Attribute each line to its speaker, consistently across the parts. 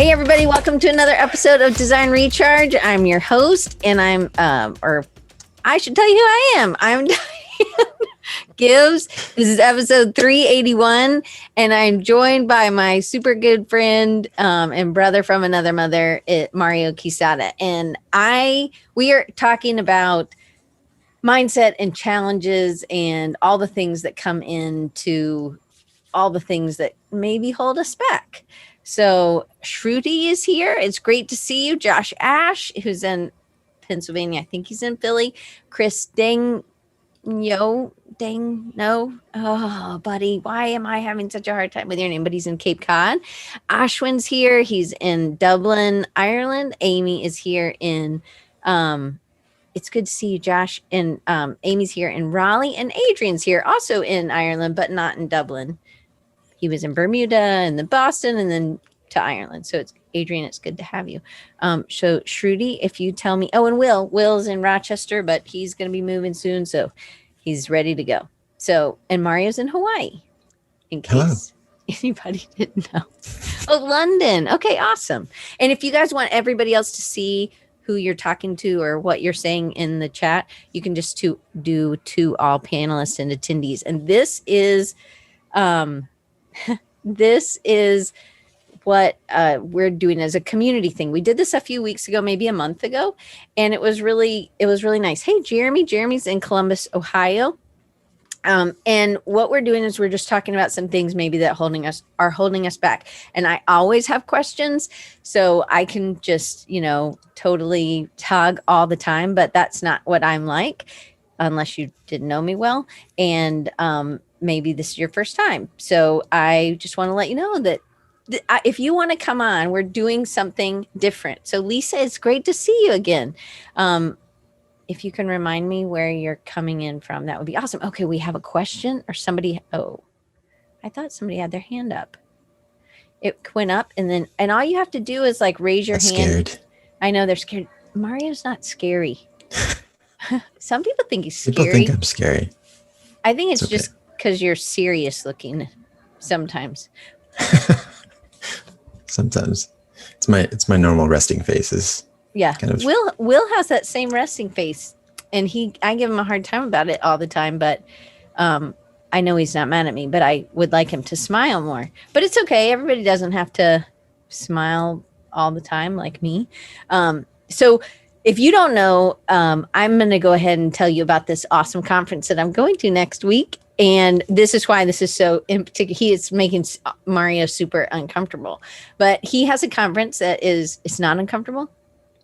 Speaker 1: Hey everybody, welcome to another episode of Design Recharge. I'm your host, and or I should tell you who I am. I'm Diane Gibbs. This is episode 381, and I'm joined by my super good friend and brother from another mother, Mario Quezada. And we are talking about mindset and challenges and all the things that come into all the things that maybe hold us back. So Shruti is here. It's great to see you. Josh Ash, who's in Pennsylvania. I think he's in Philly. Chris Oh, buddy, why am I having such a hard time with your name? But he's in Cape Cod. Ashwin's here. He's in Dublin, Ireland. Amy is here in, it's good to see you, Josh. And Amy's here in Raleigh, and Adrian's here also in Ireland, but not in Dublin. He was in Bermuda and then Boston and then to Ireland. So it's Adrian, it's good to have you. So Shruti, if you tell me, and Will's in Rochester, but he's going to be moving soon. So he's ready to go. So, and Mario's in Hawaii in case anybody didn't know. Oh, London. Okay, awesome. And if you guys want everybody else to see who you're talking to or what you're saying in the chat, you can just do to all panelists and attendees. And this is, this is what we're doing as a community thing. We did this a few weeks ago, maybe a month ago, and it was really nice. Hey, Jeremy's in Columbus, Ohio. And what we're doing is we're just talking about some things maybe that are holding us back. And I always have questions, so I can just, totally tug all the time, but that's not what I'm like, unless you didn't know me well. And, maybe this is your first time. So I just want to let you know that if you want to come on, we're doing something different. So Lisa, it's great to see you again. If you can remind me where you're coming in from, that would be awesome. Okay, we have a question or somebody. Oh, I thought somebody had their hand up. It went up and all you have to do is raise your hand.
Speaker 2: Scared.
Speaker 1: I know they're scared. Mario's not scary. Some people think he's scary.
Speaker 2: People think I'm scary.
Speaker 1: I think it's just because you're serious looking sometimes.
Speaker 2: Sometimes it's my normal resting faces.
Speaker 1: Yeah. Will has that same resting face, and I give him a hard time about it all the time, but I know he's not mad at me, but I would like him to smile more. But it's okay. Everybody doesn't have to smile all the time like me. So if you don't know, I'm going to go ahead and tell you about this awesome conference that I'm going to next week. And this is why this is so in particular. He is making Mario super uncomfortable, but he has a conference that it's not uncomfortable.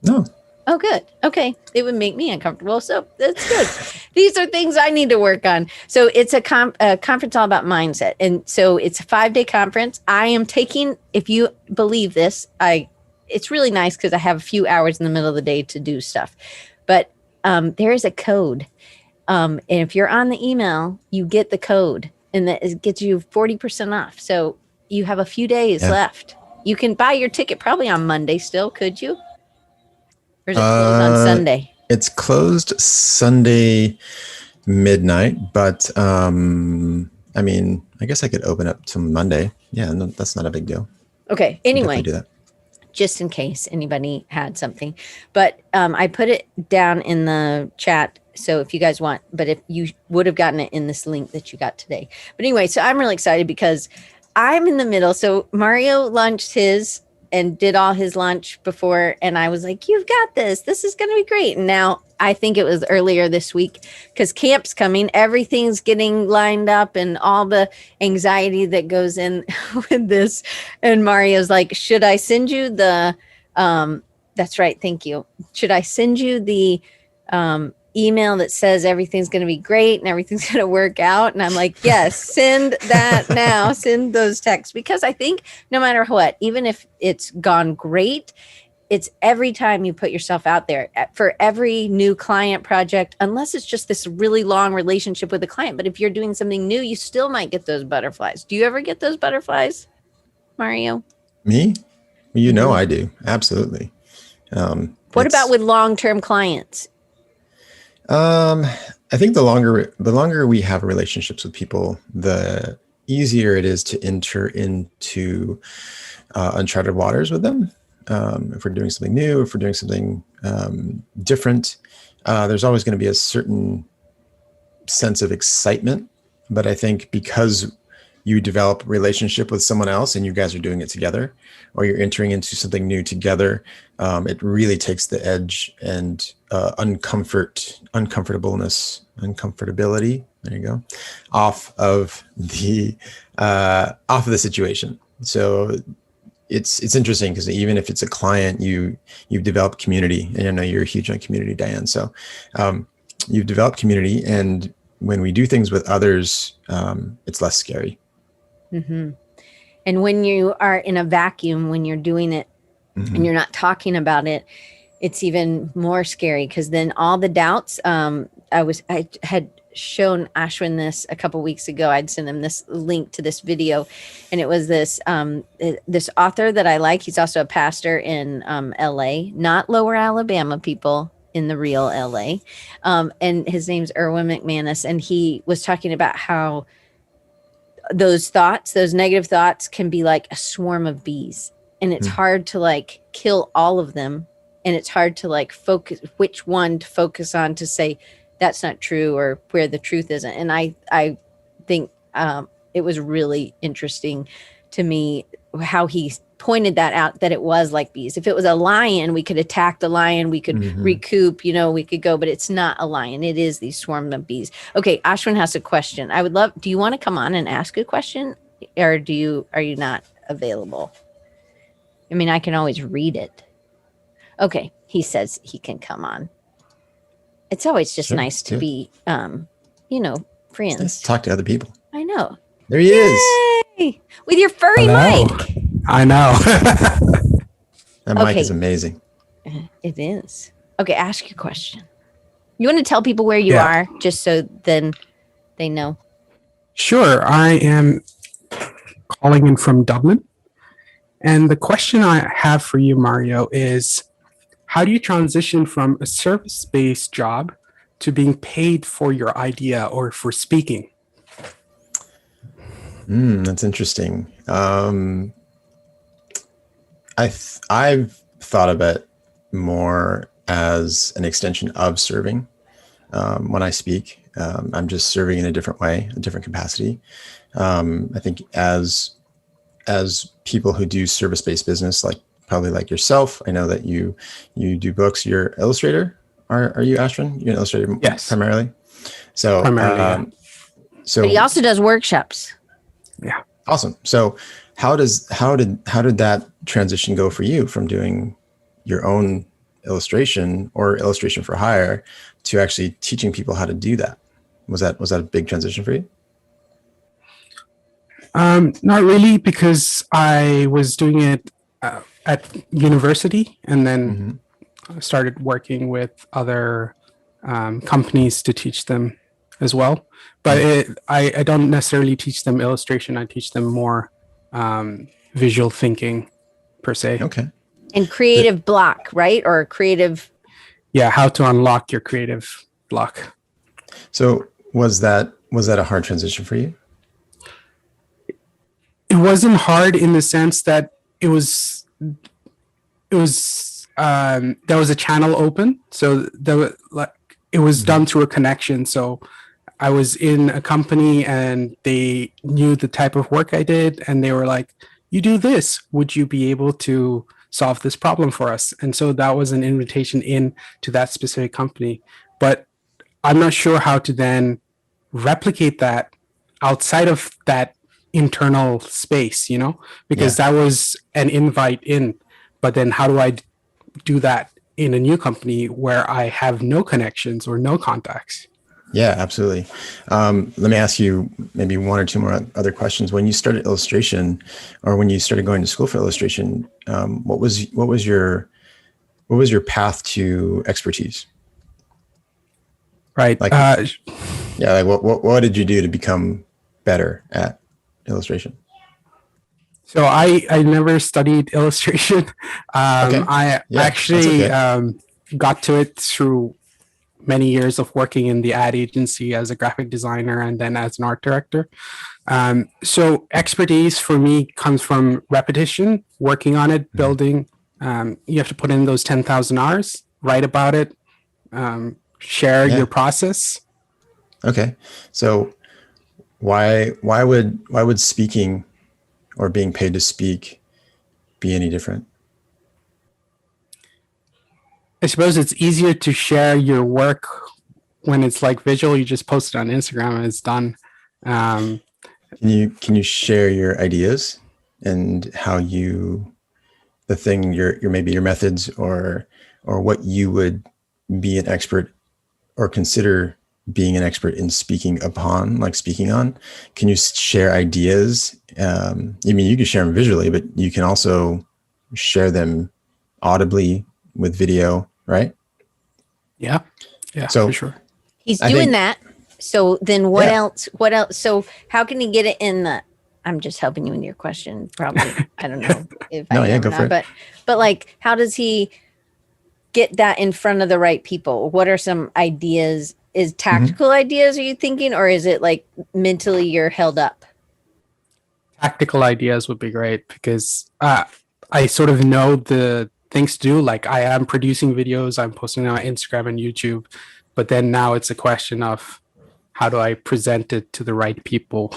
Speaker 2: No.
Speaker 1: Oh, good. Okay. It would make me uncomfortable. So that's good. These are things I need to work on. So it's a conference all about mindset. And so it's a 5-day conference. I am taking, if you believe this, it's really nice because I have a few hours in the middle of the day to do stuff, but there is a code. And if you're on the email, you get the code, and that gets you 40% off. So you have a few days left. You can buy your ticket probably on Monday still, could you? Or is it closed on Sunday?
Speaker 2: It's closed Sunday midnight, but I guess I could open up till Monday. Yeah, no, that's not a big deal.
Speaker 1: Okay. Anyway,
Speaker 2: do that.
Speaker 1: Just in case anybody had something, but I put it down in the chat. So if you guys want, but if you would have gotten it in this link that you got today. But anyway, so I'm really excited because I'm in the middle. So Mario launched his and did all his launch before. And I was like, you've got this. This is going to be great. And now I think it was earlier this week because camp's coming. Everything's getting lined up and all the anxiety that goes in with this. And Mario's like, should I send you the, that's right. Thank you. Should I send you the, email that says everything's going to be great and everything's going to work out? And I'm like, yes, send that now. Send those texts, because I think no matter what, even if it's gone great, it's every time you put yourself out there for every new client project, unless it's just this really long relationship with the client. But if you're doing something new, you still might get those butterflies. Do you ever get those butterflies, Mario?
Speaker 2: Me? I do. Absolutely.
Speaker 1: What about with long-term clients?
Speaker 2: I think the longer we have relationships with people, the easier it is to enter into uncharted waters with them. If we're doing something new, if we're doing something different, there's always going to be a certain sense of excitement. But I think because you develop a relationship with someone else and you guys are doing it together, or you're entering into something new together, it really takes the edge and uncomfortability. There you go, off of the situation. So it's interesting because even if it's a client, you've developed community, and I know you're huge on community, Diane. So you've developed community, and when we do things with others, it's less scary.
Speaker 1: Mm-hmm. And when you are in a vacuum, when you're doing it and you're not talking about it, it's even more scary, because then all the doubts. I had shown Ashwin this a couple weeks ago. I'd sent him this link to this video, and it was this this author that I like. He's also a pastor in LA, not Lower Alabama, people, in the real LA. And his name's Erwin McManus, and he was talking about how those thoughts, those negative thoughts, can be like a swarm of bees, and it's hard to like kill all of them, and it's hard to like focus which one to focus on to say that's not true, or where the truth isn't. And I think it was really interesting to me how he pointed that out, that it was like bees. If it was a lion, we could attack the lion, we could recoup, we could go, but it's not a lion. It is these swarm of bees. Okay, Ashwin has a question. I would love, do you want to come on and ask a question, or are you not available? I mean, I can always read it. Okay, he says he can come on. It's always just nice to be, friends.
Speaker 2: It's nice to talk to other people.
Speaker 1: I know.
Speaker 2: There he is.
Speaker 1: With your furry mic.
Speaker 3: I know.
Speaker 2: That mic is amazing.
Speaker 1: It is. Okay, ask your question. You want to tell people where you are, just so then they know?
Speaker 3: Sure. I am calling in from Dublin. And the question I have for you, Mario, is how do you transition from a service-based job to being paid for your idea or for speaking?
Speaker 2: That's interesting. I've thought of it more as an extension of serving. When I speak, I'm just serving in a different way, a different capacity. I think as people who do service-based business, probably like yourself, I know that you do books. You're an illustrator. Are you, Ashwin? You're an illustrator,
Speaker 3: yes,
Speaker 2: primarily. So
Speaker 3: primarily.
Speaker 2: So
Speaker 1: but he also does workshops.
Speaker 3: Yeah.
Speaker 2: Awesome. So how did that transition go for you from doing your own illustration or illustration for hire to actually teaching people how to do that? Was that a big transition for you?
Speaker 3: Not really, because I was doing it at university, and then started working with other companies to teach them as well. But I don't necessarily teach them illustration. I teach them more visual thinking, per se.
Speaker 2: Okay.
Speaker 1: And creative block, right? Or creative.
Speaker 3: Yeah, how to unlock your creative block.
Speaker 2: So was that a hard transition for you?
Speaker 3: It wasn't hard in the sense that there was a channel open, so it was done through a connection. So I was in a company and they knew the type of work I did, and they were like, "You do this. Would you be able to solve this problem for us?" And so that was an invitation in to that specific company. But I'm not sure how to then replicate that outside of that internal space, because that was an invite in. But then how do I do that in a new company where I have no connections or no contacts?
Speaker 2: Yeah, absolutely. Let me ask you maybe one or two more other questions. When you started illustration, or when you started going to school for illustration, what was your path to expertise?
Speaker 3: Right.
Speaker 2: What did you do to become better at illustration?
Speaker 3: So I never studied illustration.
Speaker 2: Okay.
Speaker 3: I actually got to it through many years of working in the ad agency as a graphic designer and then as an art director. So expertise for me comes from repetition, working on it, building. You have to put in those 10,000 hours, write about it, share your process.
Speaker 2: Okay. So why would speaking or being paid to speak be any different?
Speaker 3: I suppose it's easier to share your work when it's like visual. You just post it on Instagram and it's done.
Speaker 2: Can you share your ideas and how you, your maybe your methods or what you would be an expert or consider being an expert in speaking upon, like speaking on? Can you share ideas? I mean, you can share them visually, but you can also share them audibly with video, right?
Speaker 3: Yeah,
Speaker 2: So
Speaker 3: for sure.
Speaker 1: He's doing that. So then what else? What else? So how can he get it in the, I'm just helping you in your question. Probably. I don't know if I am or not, but like, how does he get that in front of the right people? What are some ideas? Is tactical ideas, are you thinking, or is it like mentally you're held up?
Speaker 3: Tactical ideas would be great because I sort of know the things to do. Like I am producing videos, I'm posting on Instagram and YouTube, but then now it's a question of how do I present it to the right people?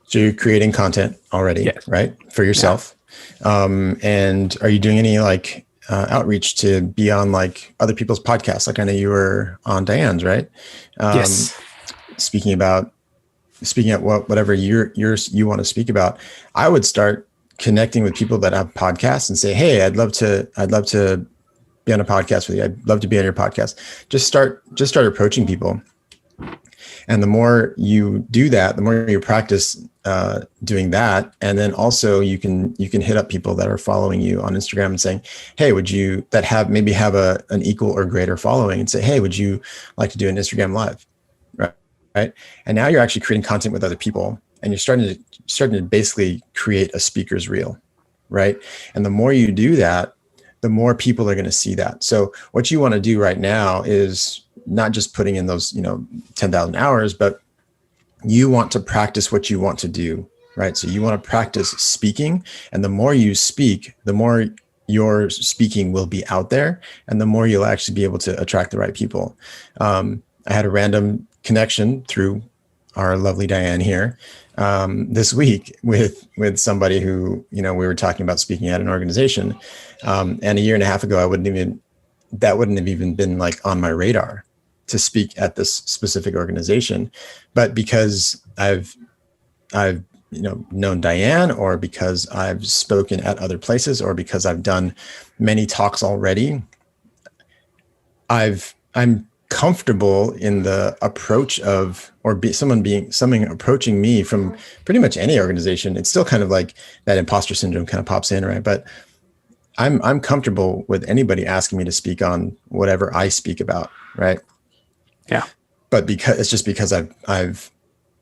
Speaker 2: So you're creating content already, right? For yourself. Yeah. And are you doing any like outreach to be on like other people's podcasts? Like I know you were on Diane's, right?
Speaker 3: Yes.
Speaker 2: Speaking at whatever you want to speak about, I would start connecting with people that have podcasts and say, hey, I'd love to be on a podcast with you. I'd love to be on your podcast. Just start approaching people. And the more you do that, the more you practice doing that. And then also you can hit up people that are following you on Instagram and saying, hey, would you have an equal or greater following, and say, hey, would you like to do an Instagram live? Right. And now you're actually creating content with other people, and you're starting to basically create a speaker's reel. Right. And the more you do that, the more people are going to see that. So what you want to do right now is not just putting in those, 10,000 hours, but you want to practice what you want to do, right? So you want to practice speaking, and the more you speak, the more your speaking will be out there, and the more you'll actually be able to attract the right people. I had a random connection through our lovely Diane here this week with somebody who, we were talking about speaking at an organization. And a year and a half ago, that wouldn't have even been like on my radar to speak at this specific organization. But because I've known Diane, or because I've spoken at other places, or because I've done many talks already, I'm comfortable in the approach of, or someone approaching me from pretty much any organization. It's still kind of like that imposter syndrome kind of pops in, right? But I'm comfortable with anybody asking me to speak on whatever I speak about, right?
Speaker 3: Yeah.
Speaker 2: But because I've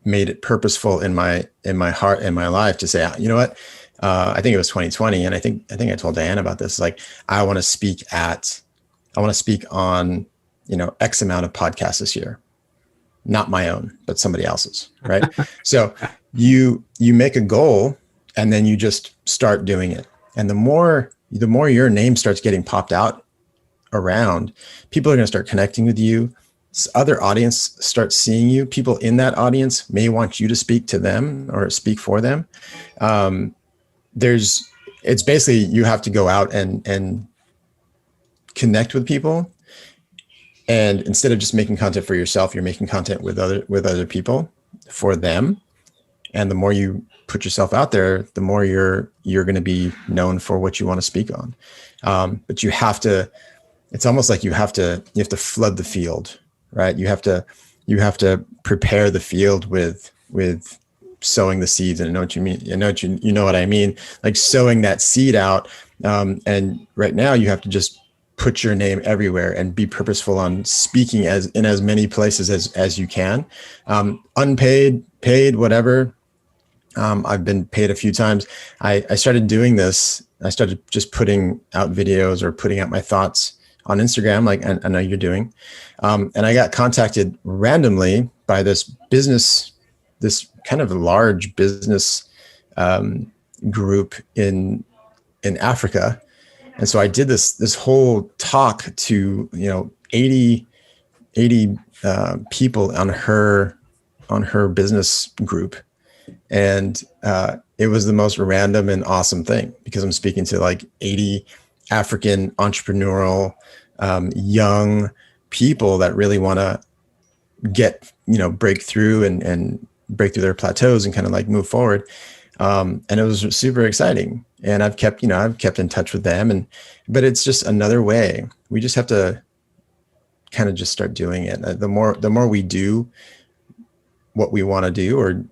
Speaker 2: made it purposeful in my heart and my life to say, you know what, I think it was 2020, and I think I told Diane about this. Like, I want to speak on X amount of podcasts this year, not my own, but somebody else's, right? So you make a goal, and then you just start doing it, and the more your name starts getting popped out around, people are going to start connecting with you. Other audience starts seeing you. People in that audience may want you to speak to them or speak for them. It's basically, you have to go out and connect with people. And instead of just making content for yourself, you're making content with other people for them. And the more you put yourself out there, the more you're going to be known for what you want to speak on. But it's almost like you have to flood the field, right? You have to prepare the field with sowing the seeds. And I know what you mean. You know what I mean? Like sowing that seed out. And right now you have to just put your name everywhere and be purposeful on speaking in as many places as you can. Unpaid, paid, whatever. I've been paid a few times. I started doing this. I started just putting out videos or putting out my thoughts on Instagram, like I know you're doing. And I got contacted randomly by this kind of large business group in Africa. And so I did this whole talk to, 80 people on her business group. And it was the most random and awesome thing, because I'm speaking to like 80 African entrepreneurial young people that really want to break through and break through their plateaus and kind of like move forward. And it was super exciting. And I've kept in touch with them, but it's just another way. We just have to kind of just start doing it. The more we do what we want to do, or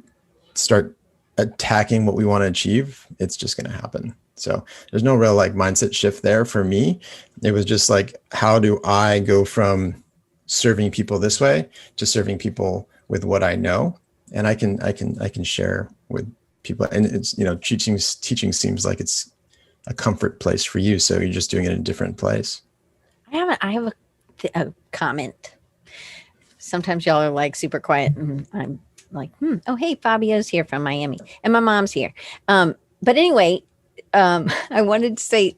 Speaker 2: start attacking what we want to achieve, it's just going to happen. So there's no real like mindset shift there for me. It was just like, how do I go from serving people this way to serving people with what I know? And I can share with people. And it's, teaching seems like it's a comfort place for you. So you're just doing it in a different place.
Speaker 1: I have a comment. Sometimes y'all are like super quiet, and I'm like, oh, hey, Fabio's here from Miami, and my mom's here. But anyway, I wanted to say,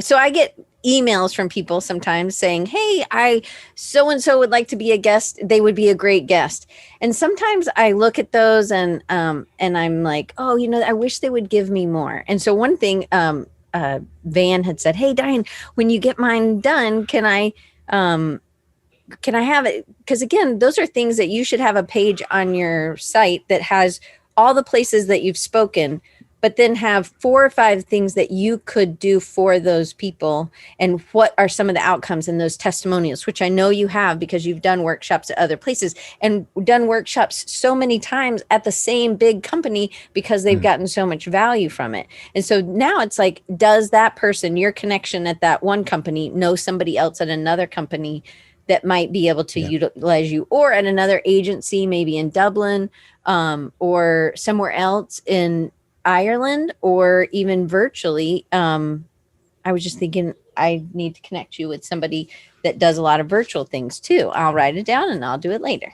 Speaker 1: so I get emails from people sometimes saying, hey, I so-and-so would like to be a guest. They would be a great guest. And sometimes I look at those and I'm like, oh, I wish they would give me more. And so one thing, Van had said, hey, Diane, when you get mine done, can I have it? Because again, those are things that you should have a page on your site that has all the places that you've spoken, but then have 4 or 5 things that you could do for those people, and what are some of the outcomes in those testimonials, which I know you have because you've done workshops at other places and done workshops so many times at the same big company because they've gotten so much value from it. And so now it's like, does that person, your connection at that one company, know somebody else at another company that might be able to utilize you, or at another agency, maybe in Dublin, or somewhere else in Ireland, or even virtually. I was just thinking I need to connect you with somebody that does a lot of virtual things too. I'll write it down and I'll do it later.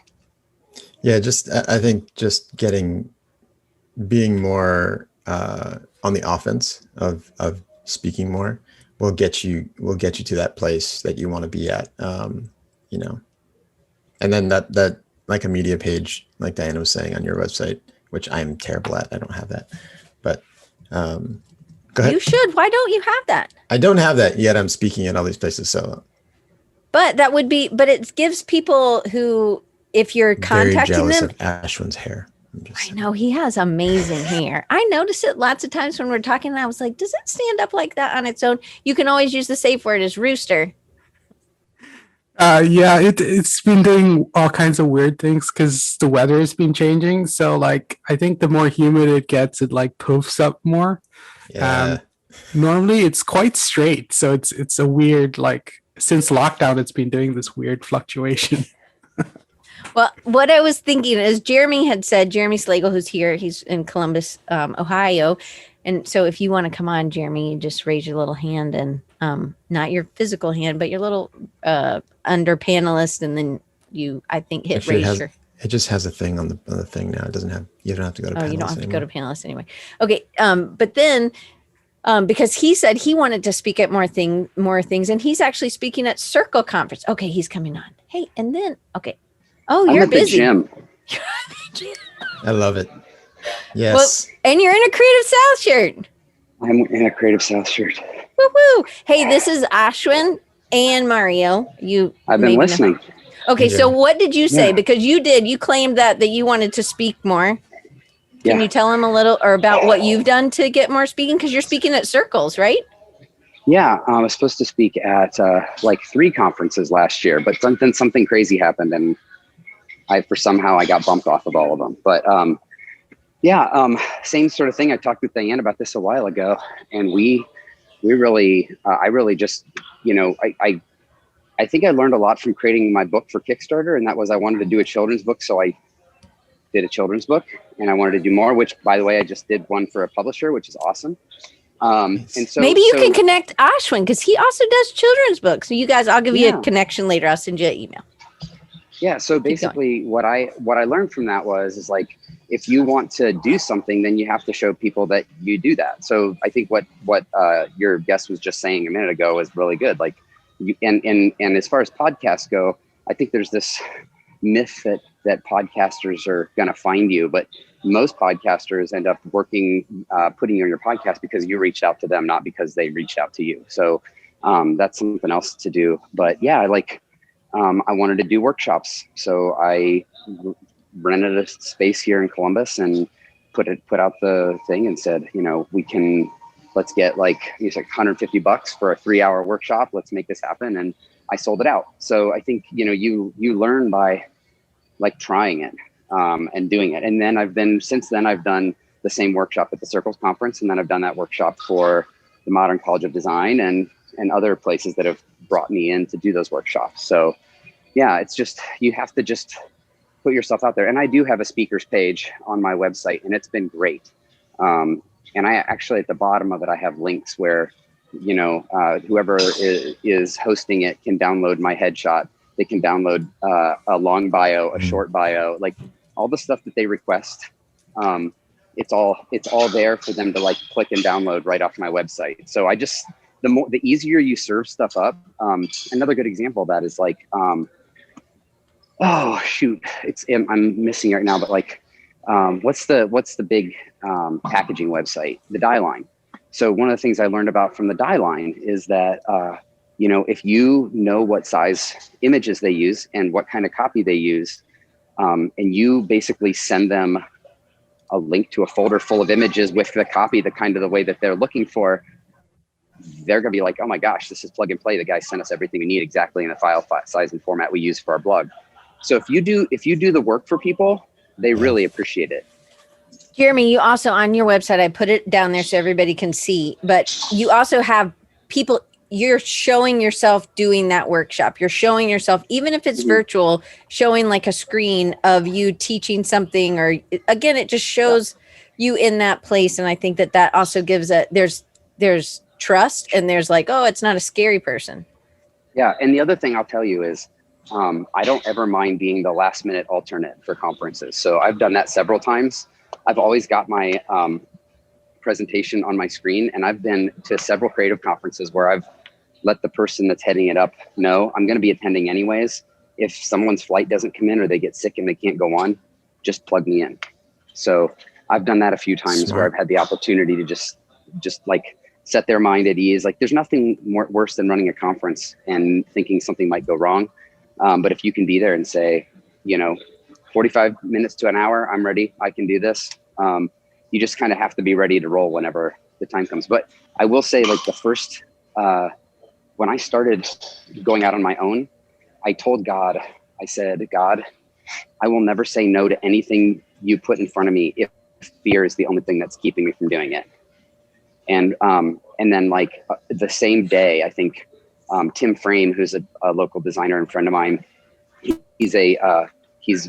Speaker 2: Yeah, I think just being more on the offense of speaking more will get you to that place that you want to be at. And then that like a media page, like Diana was saying, on your website, which I'm terrible at. I don't have that, but go ahead.
Speaker 1: You should. Why don't you have that?
Speaker 2: I don't have that yet. I'm speaking at all these places. So,
Speaker 1: but it gives people who, if you're contacting
Speaker 2: very jealous
Speaker 1: them,
Speaker 2: of Ashwin's hair.
Speaker 1: I know he has amazing hair. I notice it lots of times when we're talking, and I was like, does it stand up like that on its own? You can always use the safe word as rooster.
Speaker 3: Yeah, it's been doing all kinds of weird things because the weather has been changing. So like, I think the more humid it gets, it like poofs up more.
Speaker 2: Yeah.
Speaker 3: Normally it's quite straight. So it's a weird, like, since lockdown, it's been doing this weird fluctuation.
Speaker 1: Well, what I was thinking is Jeremy Slagle, who's here, he's in Columbus, Ohio. And so if you want to come on, Jeremy, you just raise your little hand, and not your physical hand, but your little under panelist. And then you, I think, hit raise your.
Speaker 2: It just has a thing on the thing now. It doesn't have, you don't have to go to panelist.
Speaker 1: Oh, you don't have to
Speaker 2: anymore.
Speaker 1: go to panelist anyway. Okay. But then, because he said he wanted to speak at more things, and he's actually speaking at Circle Conference. Okay. He's coming on. Hey, and then, okay. Oh, you're busy.
Speaker 4: I'm at the gym.
Speaker 2: I love it. Yes.
Speaker 1: Well, and you're in a Creative South shirt.
Speaker 4: I'm in a Creative South shirt.
Speaker 1: Woo woo. Hey, this is Ashwin and Mario.
Speaker 4: I've been listening.
Speaker 1: Okay,
Speaker 2: Yeah.
Speaker 1: so what did you say?
Speaker 4: Yeah.
Speaker 1: Because you claimed that you wanted to speak more. Can you tell them a little or about what you've done to get more speaking? Because you're speaking at Circles, right?
Speaker 4: Yeah, I was supposed to speak at like 3 conferences last year, but then something crazy happened, and I got bumped off of all of them. But same sort of thing. I talked with Diane about this a while ago, and I really just, I think I learned a lot from creating my book for Kickstarter, and that was I wanted to do a children's book, so I did a children's book, and I wanted to do more, which, by the way, I just did one for a publisher, which is awesome. And so
Speaker 1: maybe you can connect Ashwin because he also does children's books. So you guys, I'll give you a connection later. I'll send you an email.
Speaker 4: Yeah. So basically what I learned from that is like, if you want to do something, then you have to show people that you do that. So I think what your guest was just saying a minute ago is really good. Like, and as far as podcasts go, I think there's this myth that podcasters are going to find you, but most podcasters end up putting you on your podcast because you reached out to them, not because they reached out to you. So that's something else to do. But yeah, I wanted to do workshops. So I rented a space here in Columbus and put out the thing and said, let's get like $150 for a 3-hour workshop. Let's make this happen. And I sold it out. So I think, you learn by like trying it and doing it. And then since then I've done the same workshop at the Circles Conference. And then I've done that workshop for the Modern College of Design and other places that have brought me in to do those workshops. So yeah, it's just, you have to just put yourself out there. And I do have a speakers page on my website and it's been great. And I actually, at the bottom of it, I have links where, whoever is hosting it can download my headshot. They can download a long bio, a short bio, like all the stuff that they request. It's all there for them to like click and download right off my website. So the easier you serve stuff up. Another good example of that is like, oh shoot, I'm missing it right now, but like, what's the big packaging website? The Die Line. So one of the things I learned about from the Die Line is that, if you know what size images they use and what kind of copy they use, and you basically send them a link to a folder full of images with the copy, the kind of the way that they're looking for, they're going to be like, oh my gosh, this is plug and play. The guy sent us everything we need exactly in the file size and format we use for our blog. So if you do the work for people, they really appreciate it.
Speaker 1: Jeremy, you also on your website, I put it down there so everybody can see, but you also have people, you're showing yourself doing that workshop. You're showing yourself, even if it's virtual, showing like a screen of you teaching something, or again, it just shows you in that place. And I think that also gives there's trust and there's like, oh, it's not a scary person.
Speaker 4: Yeah. And the other thing I'll tell you is, I don't ever mind being the last minute alternate for conferences. So I've done that several times. I've always got my presentation on my screen, and I've been to several creative conferences where I've let the person that's heading it up know I'm going to be attending anyways. If someone's flight doesn't come in or they get sick and they can't go on, just plug me in. So I've done that a few times where I've had the opportunity to just like set their mind at ease. Like there's nothing worse than running a conference and thinking something might go wrong. But if you can be there and say, 45 minutes to an hour, I'm ready, I can do this. You just kind of have to be ready to roll whenever the time comes. But I will say, like the first, when I started going out on my own, I told God, I said, God, I will never say no to anything you put in front of me if fear is the only thing that's keeping me from doing it. And then like the same day, I think Tim Frame, who's a local designer and friend of mine, he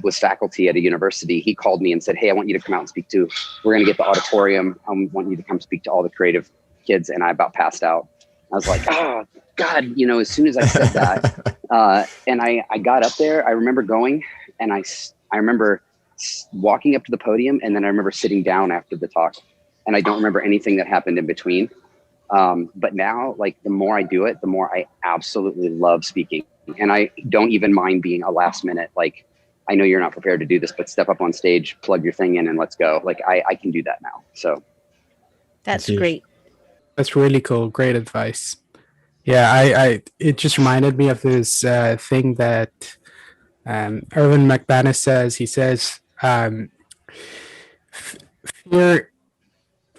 Speaker 4: was faculty at a university. He called me and said, hey, I want you to come out and speak to, we're going to get the auditorium. I want you to come speak to all the creative kids. And I about passed out. I was like, oh God, as soon as I said that, and I got up there, I remember going and I remember walking up to the podium, and then I remember sitting down after the talk, and I don't remember anything that happened in between. But now, like the more I do it, the more I absolutely love speaking. And I don't even mind being a last minute, like, I know you're not prepared to do this, but step up on stage, plug your thing in and let's go. Like I can do that now. So
Speaker 1: that's great.
Speaker 3: That's really cool. Great advice. Yeah. It just reminded me of this thing that Erwin McManus says. He says,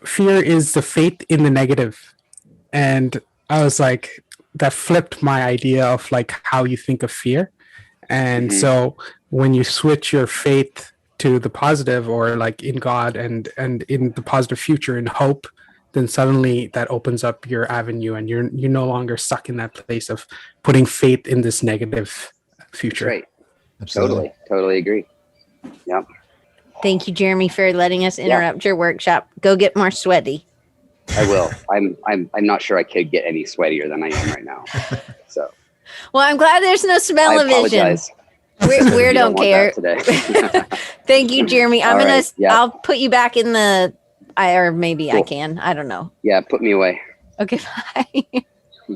Speaker 3: fear is the faith in the negative. And I was like, that flipped my idea of like how you think of fear. And so when you switch your faith to the positive, or like in God and in the positive future and hope, then suddenly that opens up your avenue, and you're no longer stuck in that place of putting faith in this negative future.
Speaker 4: Right. Absolutely. Totally agree. Yeah.
Speaker 1: Thank you, Jeremy, for letting us interrupt your workshop. Go get more sweaty.
Speaker 4: I will. I'm not sure I could get any sweatier than I am right now. So.
Speaker 1: Well, I'm glad there's no smell-o-vision. We don't care.
Speaker 4: Today.
Speaker 1: Thank you, Jeremy. I'll put you back in or maybe
Speaker 4: cool.
Speaker 1: I can. I don't know.
Speaker 4: Yeah, put me away.
Speaker 1: Okay, bye.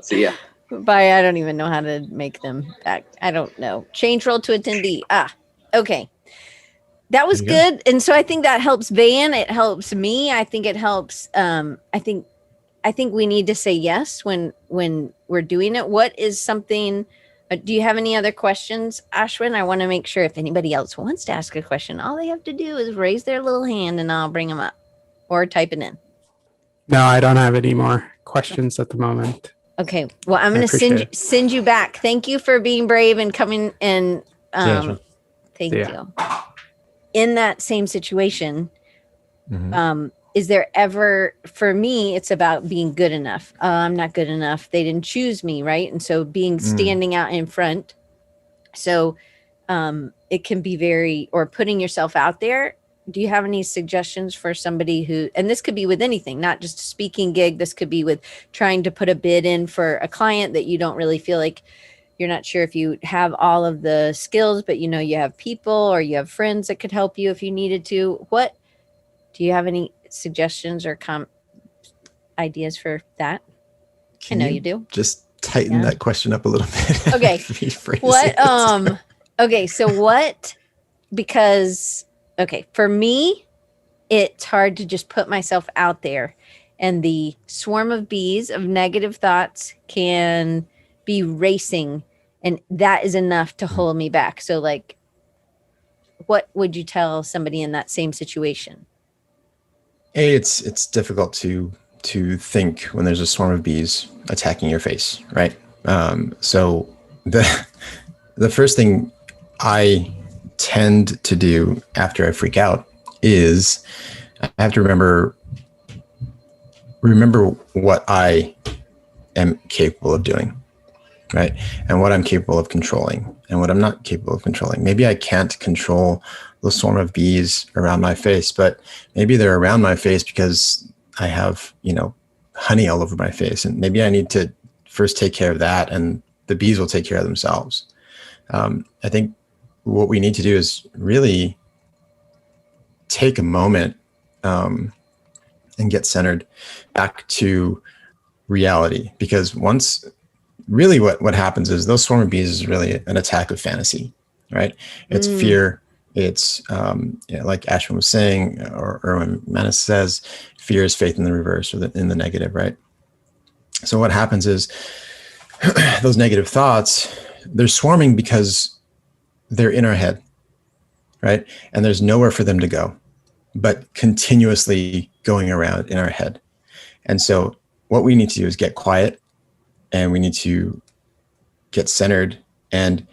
Speaker 4: See ya.
Speaker 1: Bye. I don't even know how to make them back. I don't know. Change role to attendee. Okay. That was good. And so I think that helps Van. It helps me. I think it helps. I think we need to say yes when we're doing it. What is something? Do you have any other questions, Ashwin? I want to make sure if anybody else wants to ask a question, all they have to do is raise their little hand and I'll bring them up or type it in.
Speaker 3: No, I don't have any more questions at the moment.
Speaker 1: Okay. Well, I'm going to send you back. Thank you for being brave and coming and thank you. In that same situation, is there ever, for me, it's about being good enough. I'm not good enough. They didn't choose me, right? And so standing out in front. So it can be or putting yourself out there. Do you have any suggestions for somebody who, and this could be with anything, not just a speaking gig. This could be with trying to put a bid in for a client that you don't really feel like you're not sure if you have all of the skills, but you have people or you have friends that could help you if you needed to. Do you have any suggestions or ideas for that? I know you do.
Speaker 2: Just tighten that question up a little bit.
Speaker 1: Okay. For me, it's hard to just put myself out there, and the swarm of bees of negative thoughts can be racing, and that is enough to hold me back. So what would you tell somebody in that same situation?
Speaker 2: It's difficult to think when there's a swarm of bees attacking your face, right? So the first thing I tend to do after I freak out is I have to remember what I am capable of doing, right? And what I'm capable of controlling and what I'm not capable of controlling. Maybe I can't control the swarm of bees around my face, but maybe they're around my face because I have, honey all over my face. And maybe I need to first take care of that and the bees will take care of themselves. I think what we need to do is really take a moment and get centered back to reality, because once really what happens is those swarm of bees is really an attack of fantasy, right? It's fear. It's like Ashwin was saying, or when Manis says, fear is faith in the reverse or in the negative, right? So what happens is those negative thoughts, they're swarming because they're in our head, right? And there's nowhere for them to go, but continuously going around in our head. And so what we need to do is get quiet and we need to get centered. And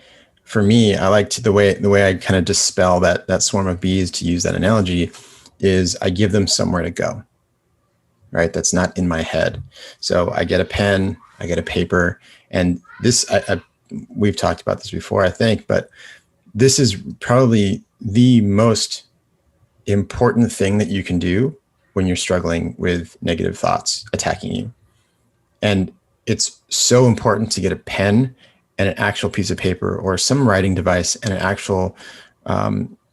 Speaker 2: for me, I like the way I kind of dispel that swarm of bees, to use that analogy, is I give them somewhere to go, right? That's not in my head. So I get a pen, I get a paper, and this, we've talked about this before, I think, but this is probably the most important thing that you can do when you're struggling with negative thoughts attacking you. And it's so important to get a pen and an actual piece of paper or some writing device and an actual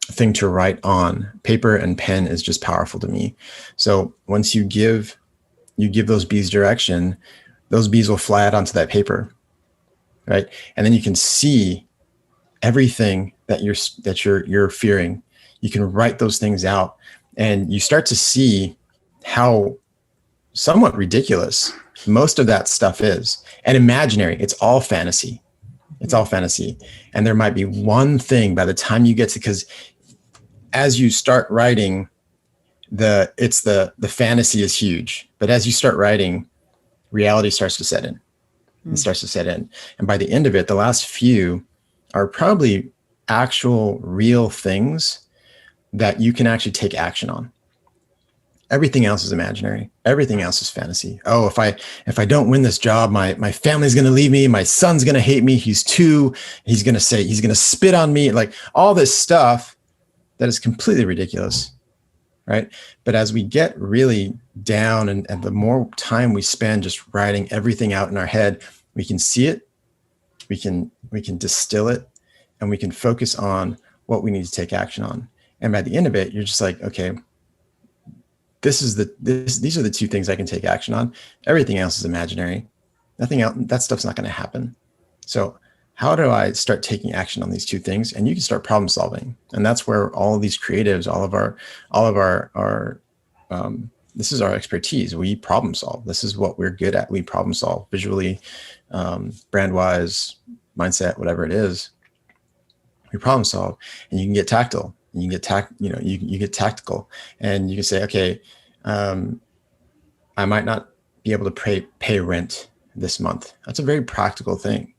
Speaker 2: thing to write on. Paper and pen is just powerful to me. So once you give those bees direction, those bees will fly out onto that paper, right? And then you can see everything that you're fearing. You can write those things out, and you start to see how somewhat ridiculous most of that stuff is, and imaginary. It's all fantasy. It's all fantasy. And there might be one thing by the time you get to, because as you start writing, the fantasy is huge, but as you start writing, reality starts to set in. It starts to set in. And by the end of it, the last few are probably actual real things that you can actually take action on. Everything else is imaginary. Everything else is fantasy. Oh, if I don't win this job, my family's going to leave me. My son's going to hate me. He's going to spit on me. Like all this stuff that is completely ridiculous. right? But as we get really down and the more time we spend just writing everything out in our head, we can see it, we can distill it, and we can focus on what we need to take action on. And by the end of it, you're just like, okay, these are the two things I can take action on. Everything else is imaginary. Nothing else, that stuff's not going to happen. So how do I start taking action on these two things? And you can start problem solving. And that's where all of these creatives, all of our this is our expertise. We problem solve. This is what we're good at. We problem solve visually, brand wise, mindset, whatever it is. We problem solve, and you can get tactile. You can get you get tactical, and you can say, okay, I might not be able to pay rent this month. That's a very practical thing.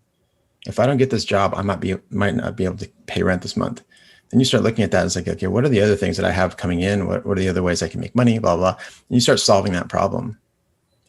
Speaker 2: If I don't get this job, I might not be able to pay rent this month. Then you start looking at that. It's like, okay, what are the other things that I have coming in? What are the other ways I can make money? Blah, blah. And you start solving that problem,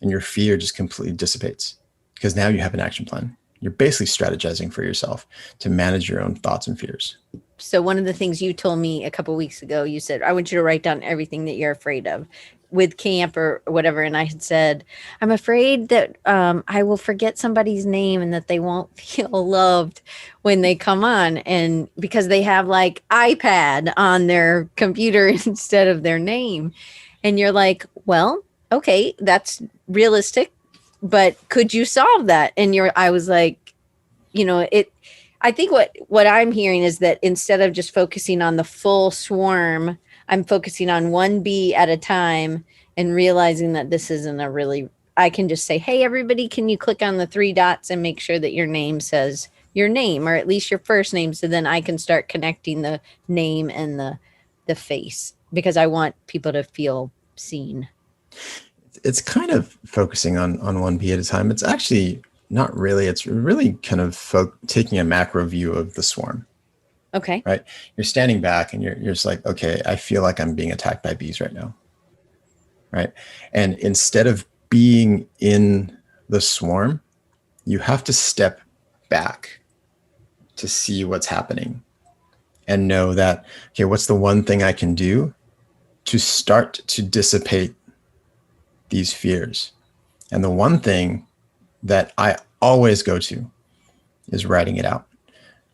Speaker 2: and your fear just completely dissipates because now you have an action plan. You're basically strategizing for yourself to manage your own thoughts and fears.
Speaker 1: So one of the things you told me a couple of weeks ago, you said, I want you to write down everything that you're afraid of with camp or whatever. And I had said, I'm afraid that I will forget somebody's name and that they won't feel loved when they come on. And because they have like iPad on their computer instead of their name. And you're like, well, okay, that's realistic, but could you solve that? And I was like, I think what I'm hearing is that instead of just focusing on the full swarm, I'm focusing on one bee at a time and realizing that this isn't I can just say, hey, everybody, can you click on the 3 dots and make sure that your name says your name, or at least your first name. So then I can start connecting the name and the face, because I want people to feel seen.
Speaker 2: It's kind of focusing on one bee at a time. It's actually not really. It's really kind of taking a macro view of the swarm.
Speaker 1: Okay.
Speaker 2: Right. You're standing back and you're just like, okay, I feel like I'm being attacked by bees right now. Right. And instead of being in the swarm, you have to step back to see what's happening and know that, okay, what's the one thing I can do to start to dissipate these fears? And the one thing that I always go to is writing it out.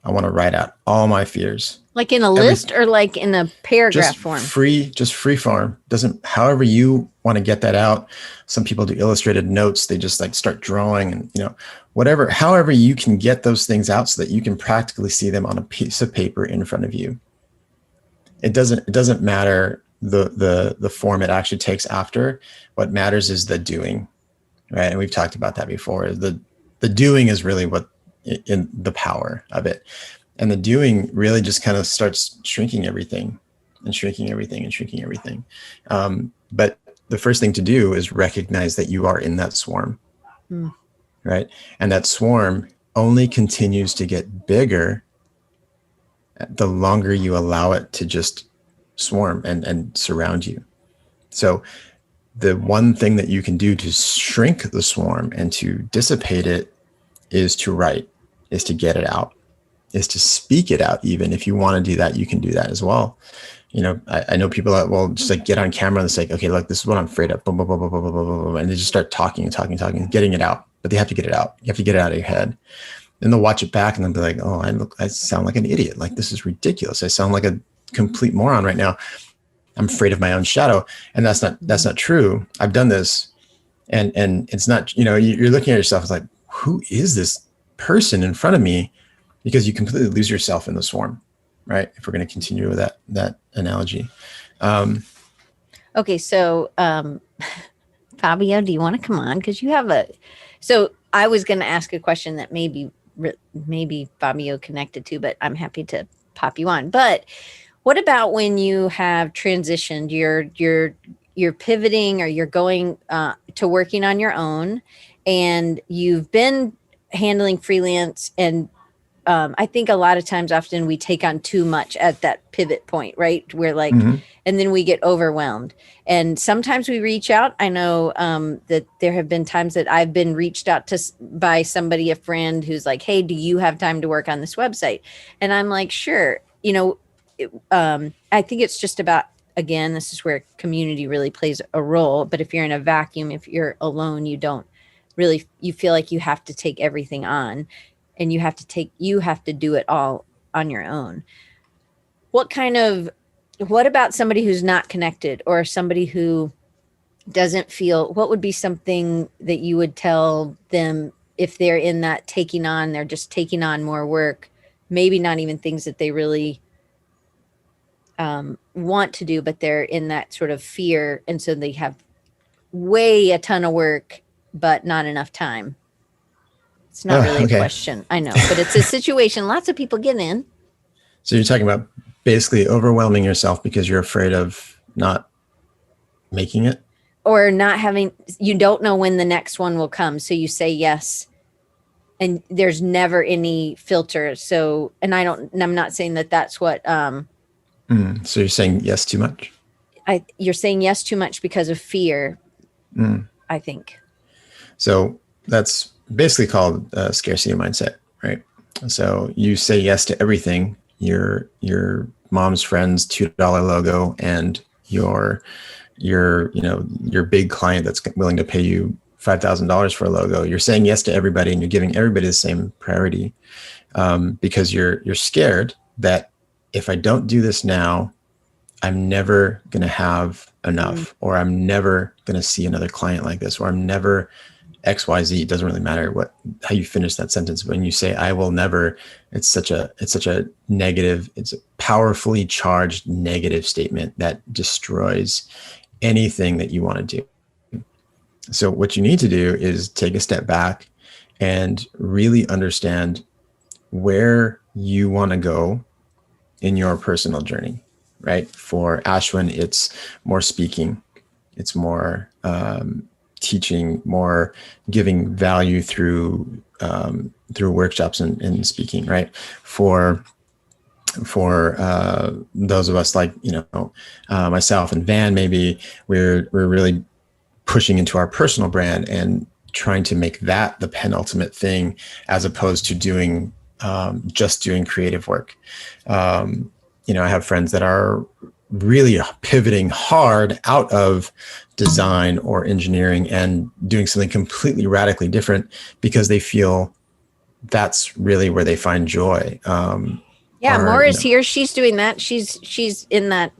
Speaker 2: I want to write out all my fears.
Speaker 1: Like in a list or like in a paragraph form?
Speaker 2: Just free form. However you want to get that out. Some people do illustrated notes. They just like start drawing and, however you can get those things out so that you can practically see them on a piece of paper in front of you. It doesn't matter the form it actually takes after. What matters is the doing, right? And we've talked about that before. The doing is really what in the power of it. And the doing really just kind of starts shrinking everything. But the first thing to do is recognize that you are in that swarm, right? And that swarm only continues to get bigger the longer you allow it to just swarm and surround you. So the one thing that you can do to shrink the swarm and to dissipate it is to write, is to get it out, is to speak it out. Even if you want to do that, you can do that as well. I know people that will just like get on camera and say, okay, look, this is what I'm afraid of, boom, boom, boom, boom, boom, boom, boom, boom, and they just start talking, getting it out. But they have to get it out. You have to get it out of your head. Then they'll watch it back and they'll be like, oh, I sound like an idiot. Like, this is ridiculous. I sound like a complete moron right now. I'm afraid of my own shadow. And that's not true. I've done this. And it's not, you're looking at yourself, it's like, who is this person in front of me? Because you completely lose yourself in the swarm, right? If we're going to continue with that analogy.
Speaker 1: Okay. So, Fabio, do you want to come on? Because you have so I was going to ask a question that maybe Fabio connected to, but I'm happy to pop you on. But what about when you have transitioned, you're pivoting, or you're going to working on your own, and you've been handling freelance, and I think a lot of times, often we take on too much at that pivot point, right? We're like, and then we get overwhelmed. And sometimes we reach out. I know that there have been times that I've been reached out to by somebody, a friend, who's like, hey, do you have time to work on this website? And I'm like, sure. I think it's just about, again, this is where community really plays a role. But if you're in a vacuum, if you're alone, you don't really, you feel like you have to take everything on, and you have to do it all on your own. What about somebody who's not connected, or somebody who doesn't feel, what would be something that you would tell them if they're in that they're just taking on more work, maybe not even things that they really want to do, but they're in that sort of fear. And so they have a ton of work, but not enough time. It's not really a question, I know, but it's a situation lots of people get in.
Speaker 2: So you're talking about basically overwhelming yourself because you're afraid of not making it?
Speaker 1: Or not having, you don't know when the next one will come. So you say yes, and there's never any filter. So, and I'm not saying that that's what,
Speaker 2: so you're saying yes too much?
Speaker 1: You're saying yes too much because of fear, I think.
Speaker 2: So that's basically called scarcity mindset, right? So you say yes to everything, your mom's friend's $2 logo and your big client that's willing to pay you $5,000 for a logo. You're saying yes to everybody, and you're giving everybody the same priority because you're scared that if I don't do this now, I'm never going to have enough, or I'm never going to see another client like this, or I'm never XYZ. It doesn't really matter how you finish that sentence. When you say I will never, it's such a negative, it's a powerfully charged negative statement that destroys anything that you want to do. So what you need to do is take a step back and really understand where you want to go in your personal journey, right? For Ashwin, it's more speaking. It's more teaching, more giving value through workshops and speaking, right? For those of us like, myself and Van, maybe we're really pushing into our personal brand and trying to make that the penultimate thing, as opposed to doing creative work. I have friends that are really pivoting hard out of design or engineering and doing something completely radically different because they feel that's really where they find joy.
Speaker 1: Maura's here. She's doing that. She's in that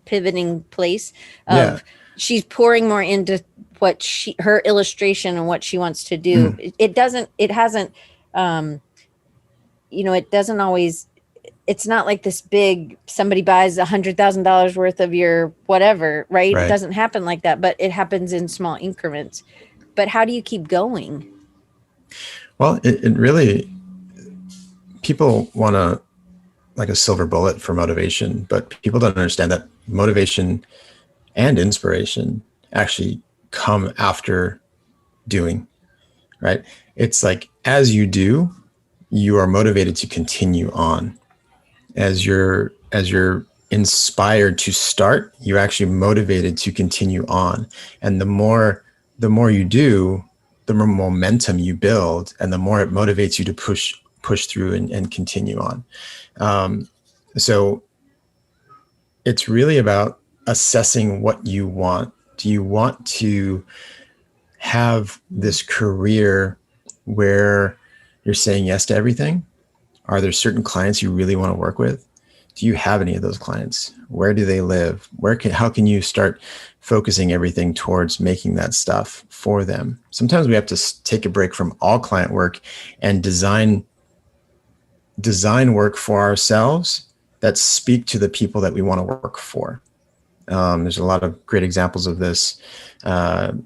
Speaker 1: pivoting place of she's pouring more into what her illustration and what she wants to do. It hasn't, it doesn't always, it's not like this big, somebody buys $100,000 worth of your whatever, right? It doesn't happen like that, but it happens in small increments. But how do you keep going?
Speaker 2: Well, it really, people want to, like a silver bullet for motivation, but people don't understand that motivation and inspiration actually come after doing, right? It's like, as you do, you are motivated to continue on. As you're inspired to start, you're actually motivated to continue on. And the more you do, the more momentum you build, and the more it motivates you to push through and continue on. So it's really about assessing what you want. Do you want to have this career where you're saying yes to everything? Are there certain clients you really want to work with? Do you have any of those clients? Where do they live? How can you start focusing everything towards making that stuff for them? Sometimes we have to take a break from all client work and design work for ourselves that speak to the people that we want to work for. There's a lot of great examples of this. Most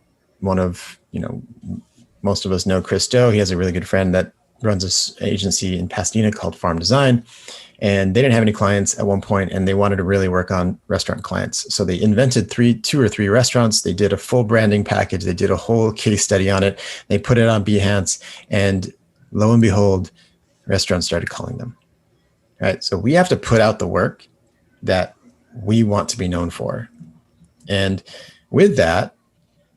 Speaker 2: of us know Chris Do. He has a really good friend that runs this agency in Pasadena called Farm Design. And they didn't have any clients at one point, and they wanted to really work on restaurant clients. So they invented 2 or 3 restaurants. They did a full branding package. They did a whole case study on it. They put it on Behance, and lo and behold, restaurants started calling them. Right? So we have to put out the work that we want to be known for. And with that,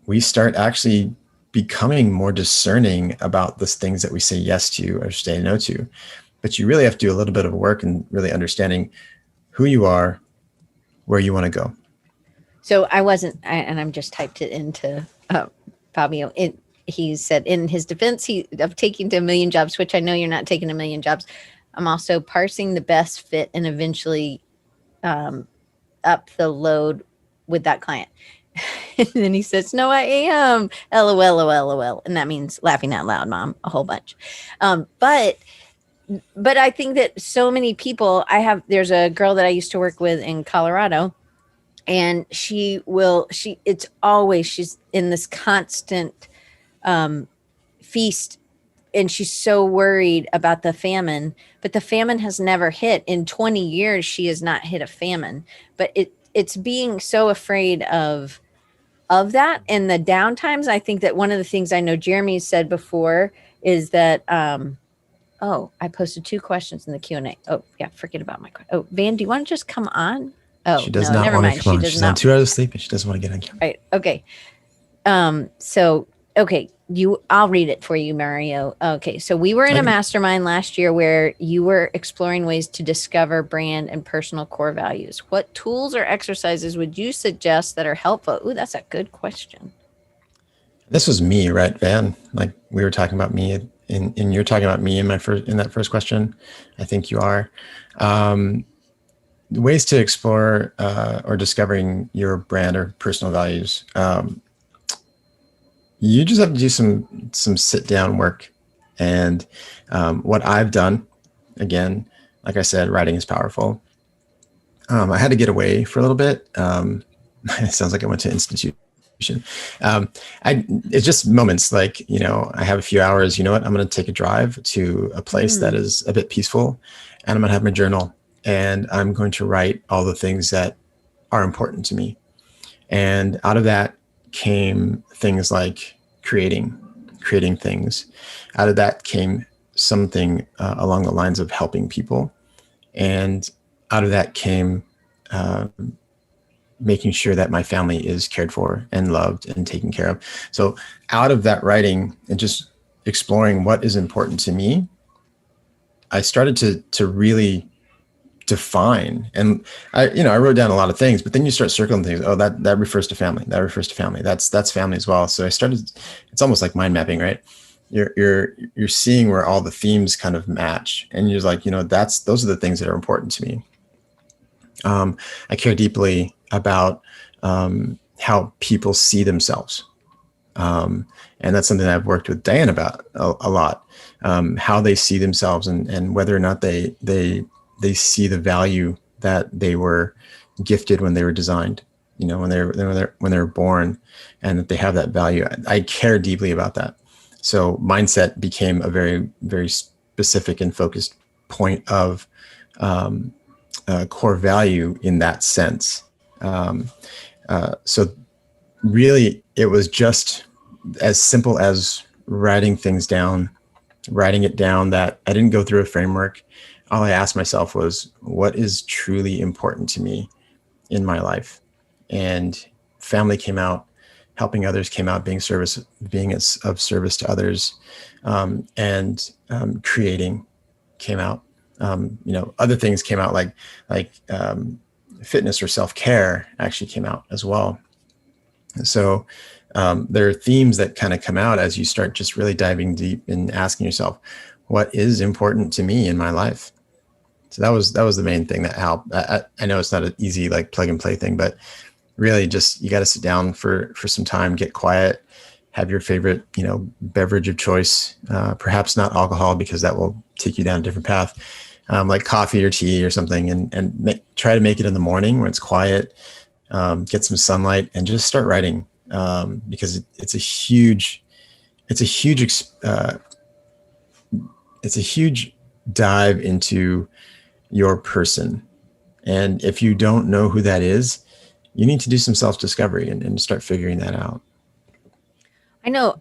Speaker 2: we start actually becoming more discerning about the things that we say yes to or say no to. But you really have to do a little bit of work and really understanding who you are, where you want to go.
Speaker 1: So I wasn't, and I'm just typed it into Fabio. He said in his defense of taking to a million jobs, which I know you're not taking a million jobs. I'm also parsing the best fit and eventually up the load with that client. And then he says, no, I am. LOL, LOL. And that means laughing out loud, mom, a whole bunch. But I think that so many people, there's a girl that I used to work with in Colorado, and she's in this constant feast, and she's so worried about the famine, but the famine has never hit. In 20 years, she has not hit a famine, but it's being so afraid of that and the downtimes. I think that one of the things I know Jeremy said before is that, I posted 2 questions in the Q&A. Oh yeah, forget about my question. Oh, Van, do you want to just come on? Oh,
Speaker 2: She does
Speaker 1: no,
Speaker 2: not
Speaker 1: never
Speaker 2: want
Speaker 1: mind.
Speaker 2: to come on.
Speaker 1: Does
Speaker 2: She's
Speaker 1: not.
Speaker 2: on 2 hours of sleep and she doesn't want to get on camera.
Speaker 1: Right. Okay. I'll read it for you, Mario. Okay. So we were in a mastermind last year where you were exploring ways to discover brand and personal core values. What tools or exercises would you suggest that are helpful? Ooh, that's a good question.
Speaker 2: This was me, right, Van? Like we were talking about me, and you're talking about me in that first question. I think you are. Ways to explore or discovering your brand or personal values. You just have to do some sit down work, and what I've done, again, like I said, writing is powerful. I had to get away for a little bit. It sounds like I went to institution. It's just moments like, I have a few hours, you know what, I'm going to take a drive to a place that is a bit peaceful, and I'm going to have my journal, and I'm going to write all the things that are important to me. And out of that came things like creating things. Out of that came something along the lines of helping people. And out of that came making sure that my family is cared for and loved and taken care of. So out of that writing and just exploring what is important to me, I started to really define. And I wrote down a lot of things, but then you start circling things. Oh, that refers to family. That refers to family. That's family as well. So I started, it's almost like mind mapping, right? You're seeing where all the themes kind of match. And you're like, those are the things that are important to me. I care deeply about how people see themselves. And that's something that I've worked with Diane about a lot, how they see themselves and whether or not they see the value that they were gifted when they were designed, when they were born, and that they have that value. I care deeply about that. So mindset became a very, very specific and focused point of core value in that sense. So really, it was just as simple as writing it down, that I didn't go through a framework. All I asked myself was, what is truly important to me in my life? And family came out, helping others came out, being of service to others, and creating came out. Other things came out like fitness or self-care actually came out as well. So there are themes that kind of come out as you start just really diving deep and asking yourself, what is important to me in my life? So that was the main thing that helped. I know it's not an easy like plug and play thing, but really just, you got to sit down for some time, get quiet, have your favorite, beverage of choice, perhaps not alcohol, because that will take you down a different path, like coffee or tea or something, and try to make it in the morning when it's quiet, get some sunlight, and just start writing, because it's a huge dive into your person. And if you don't know who that is, you need to do some self-discovery and start figuring that out.
Speaker 1: I know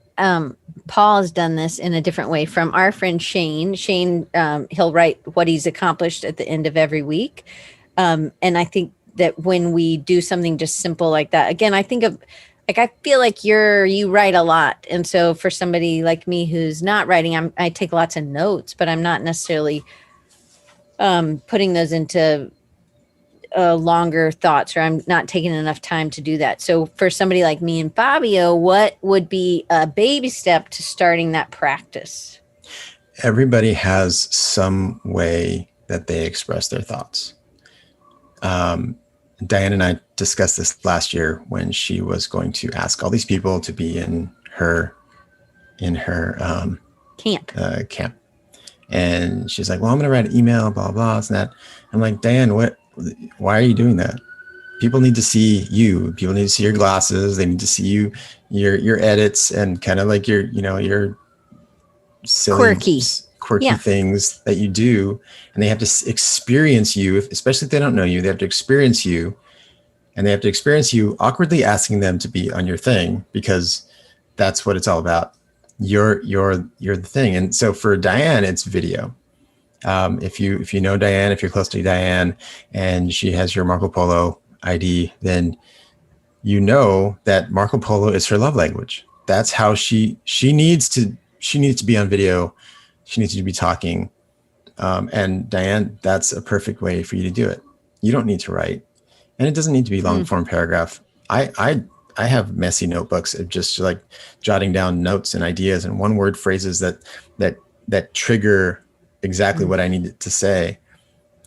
Speaker 1: Paul has done this in a different way from our friend Shane. Shane, he'll write what he's accomplished at the end of every week. And I think that when we do something just simple like that, again, I think of, I feel like you write a lot. And so for somebody like me who's not writing, I take lots of notes, but I'm not necessarily putting those into longer thoughts, or I'm not taking enough time to do that. So for somebody like me and Fabio, what would be a baby step to starting that practice?
Speaker 2: Everybody has some way that they express their thoughts. Diane and I discussed this last year when she was going to ask all these people to be in her camp. And she's like, well, I'm going to write an email, blah, blah, and that. I'm like, Diane, why are you doing that? People need to see you. People need to see your glasses. They need to see you, your edits, and kind of like your silly, quirky things that you do. And they have to experience you, especially if they don't know you. They have to experience you, and they have to experience you awkwardly asking them to be on your thing, because that's what it's all about. You're the thing. And so for Diane, it's video. If you know Diane, if you're close to Diane and she has your Marco Polo ID, then you know that Marco Polo is her love language. That's how she needs to be on video. She needs to be talking. And Diane, that's a perfect way for you to do it. You don't need to write, and it doesn't need to be long form paragraph. I have messy notebooks of just like jotting down notes and ideas and one word phrases that trigger exactly what I need to say.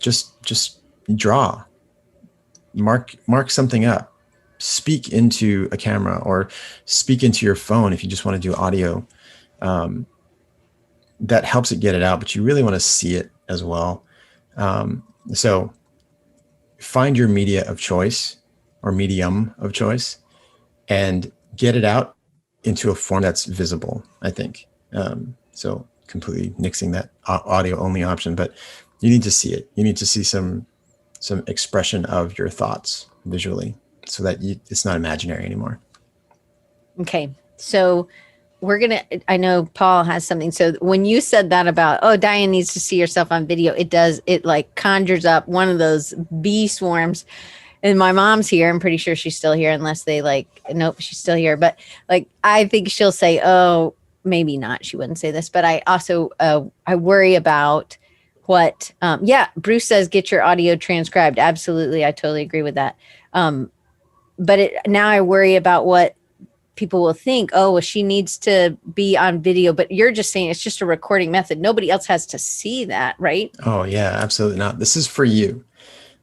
Speaker 2: Just draw, mark something up, speak into a camera or speak into your phone if you just want to do audio. That helps it get it out, but you really want to see it as well. So find your media of choice or medium of choice and get it out into a form that's visible, I think. So completely nixing that audio only option, but you need to see it. You need to see some expression of your thoughts visually so that it's not imaginary anymore.
Speaker 1: Okay. So I know Paul has something. So when you said that about, oh, Diane needs to see herself on video, it like conjures up one of those bee swarms. And my mom's here. I'm pretty sure she's still here, unless nope, she's still here. But like, I think she'll say, oh, maybe not. She wouldn't say this, but I also, I worry about what, Bruce says, get your audio transcribed. Absolutely. I totally agree with that. But now I worry about what people will think. Oh, well, she needs to be on video, but you're just saying it's just a recording method. Nobody else has to see that, right?
Speaker 2: Oh yeah, absolutely not. This is for you.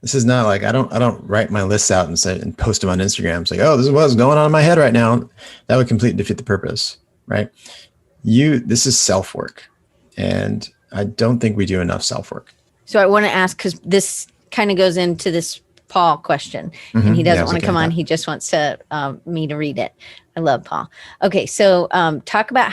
Speaker 2: This is not like I don't write my lists out and post them on Instagram. It's like, oh, this is what's going on in my head right now. That would completely defeat the purpose, right? This is self work, and I don't think we do enough self work.
Speaker 1: So I want to ask, because this kind of goes into this Paul question, and he doesn't want to come on. He just wants to me to read it. I love Paul. Okay, so talking about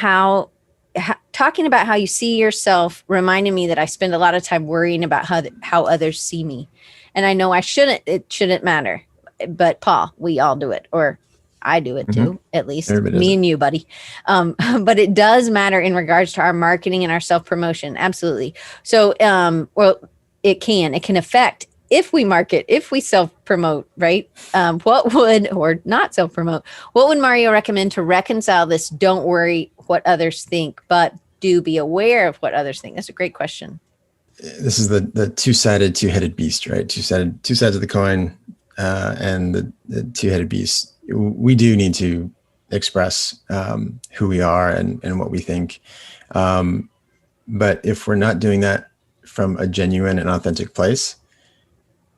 Speaker 1: how you see yourself reminded me that I spend a lot of time worrying about how others see me. And I know it shouldn't matter, but Paul, we all do it, or I do it too, at least me and you, buddy. But it does matter in regards to our marketing and our self-promotion. Absolutely. So, it can affect if we market, if we self-promote, right? Or not self-promote, what would Mario recommend to reconcile this? Don't worry what others think, but do be aware of what others think. That's a great question.
Speaker 2: This is the two-headed beast, right? Two sides of the coin, and the two-headed beast. We do need to express who we are and what we think. But if we're not doing that from a genuine and authentic place,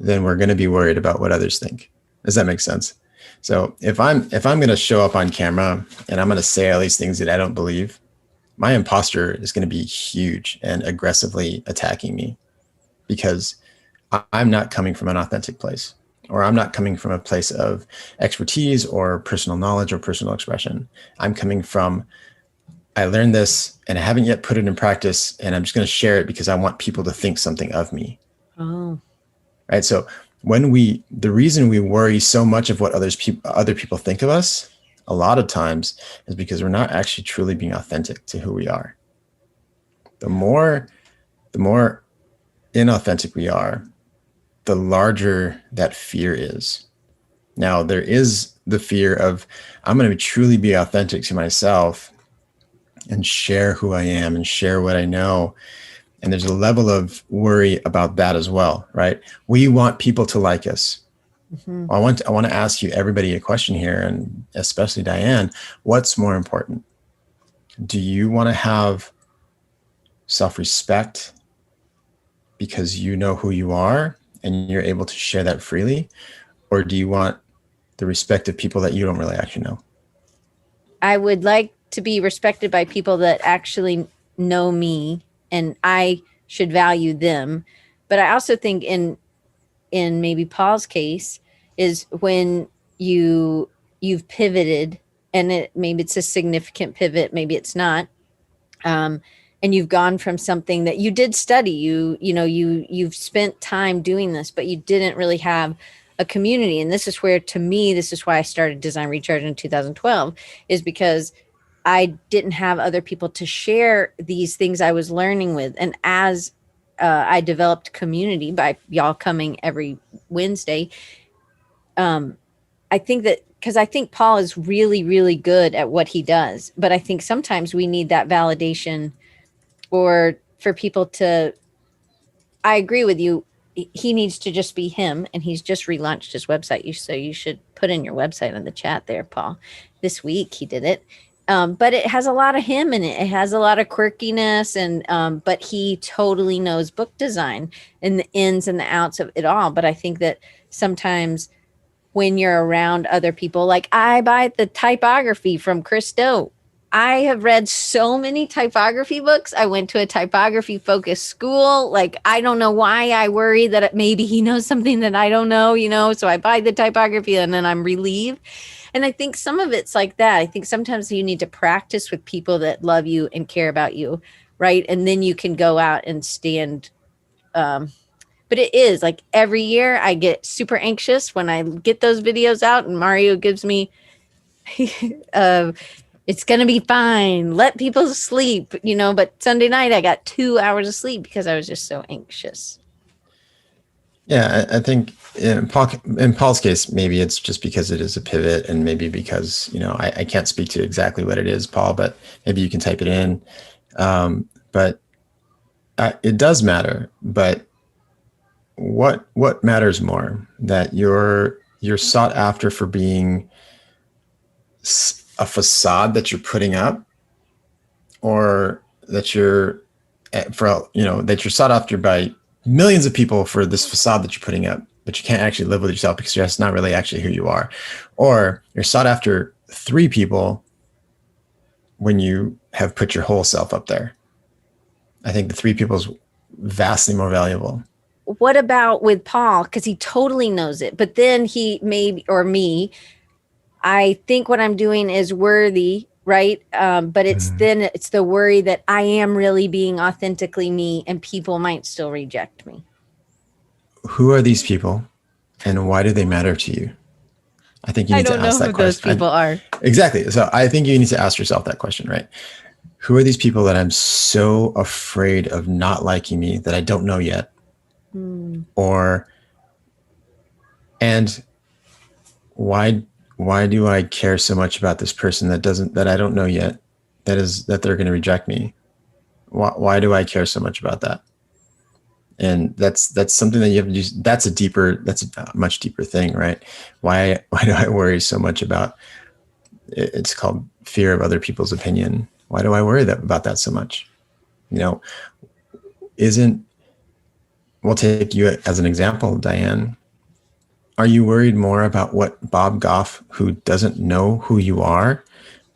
Speaker 2: then we're going to be worried about what others think. Does that make sense? So if I'm going to show up on camera and I'm going to say all these things that I don't believe, my imposter is going to be huge and aggressively attacking me, because I'm not coming from an authentic place, or I'm not coming from a place of expertise or personal knowledge or personal expression. I'm coming from, I learned this and I haven't yet put it in practice, and I'm just going to share it because I want people to think something of me.
Speaker 1: Oh.
Speaker 2: Right. So the reason we worry so much of what other people think of us, a lot of times, is because we're not actually truly being authentic to who we are. The more inauthentic we are, the larger that fear is. Now, there is the fear of, I'm going to truly be authentic to myself and share who I am and share what I know. And there's a level of worry about that as well, right? We want people to like us.
Speaker 1: Mm-hmm.
Speaker 2: I want to ask you, everybody, a question here, and especially Diane. What's more important? Do you want to have self-respect because you know who you are and you're able to share that freely, or do you want the respect of people that you don't really actually know?
Speaker 1: I would like to be respected by people that actually know me, and I should value them. But I also think in maybe Paul's case is when you've pivoted, and maybe it's a significant pivot, maybe it's not. And you've gone from something that you did study, you've spent time doing this, but you didn't really have a community. And this is where, to me, this is why I started Design Recharge in 2012, is because I didn't have other people to share these things I was learning with. And as I developed community by y'all coming every Wednesday, I think that, because I think Paul is really, really good at what he does, but I think sometimes we need that validation, or for people to, I agree with you. He needs to just be him, and he's just relaunched his website. So you should put in your website in the chat there, Paul. This week he did it. But it has a lot of him in it. It has a lot of quirkiness, and but he totally knows book design and the ins and the outs of it all. But I think that sometimes when you're around other people, like I buy the typography from Chris Doe. I have read so many typography books. I went to a typography focused school. Like, I don't know why I worry that maybe he knows something that I don't know, so I buy the typography and then I'm relieved. And I think some of it's like that. I think sometimes you need to practice with people that love you and care about you, right? And then you can go out and stand. But it is like every year I get super anxious when I get those videos out and Mario gives me, it's going to be fine. Let people sleep, but Sunday night I got 2 hours of sleep because I was just so anxious.
Speaker 2: Yeah, I think in Paul's case, maybe it's just because it is a pivot, and maybe because, I can't speak to exactly what it is, Paul, but maybe you can type it in. But it does matter. But what matters more? That you're sought after for being a facade that you're putting up, or that you're that you're sought after by millions of people for this facade that you're putting up, but you can't actually live with yourself because that's not really actually who you are. Or you're sought after 3 people when you have put your whole self up there. I think the 3 people is vastly more valuable.
Speaker 1: What about with Paul? Because he totally knows it, but then he or me, I think what I'm doing is worthy, right? But it's then it's the worry that I am really being authentically me and people might still reject me.
Speaker 2: Who are these people and why do they matter to you? I think you need to ask that question. I don't know who those
Speaker 1: people are.
Speaker 2: Exactly. So I think you need to ask yourself that question, right? Who are these people that I'm so afraid of not liking me that I don't know yet? And why do I care so much about this person that I don't know yet, that they're going to reject me? Why do I care so much about that? And that's something that you have to do. That's a much deeper thing, right? Why do I worry so much about it? It's called fear of other people's opinion. Why do I worry about that so much? We'll take you as an example, Diane. Are you worried more about what Bob Goff, who doesn't know who you are,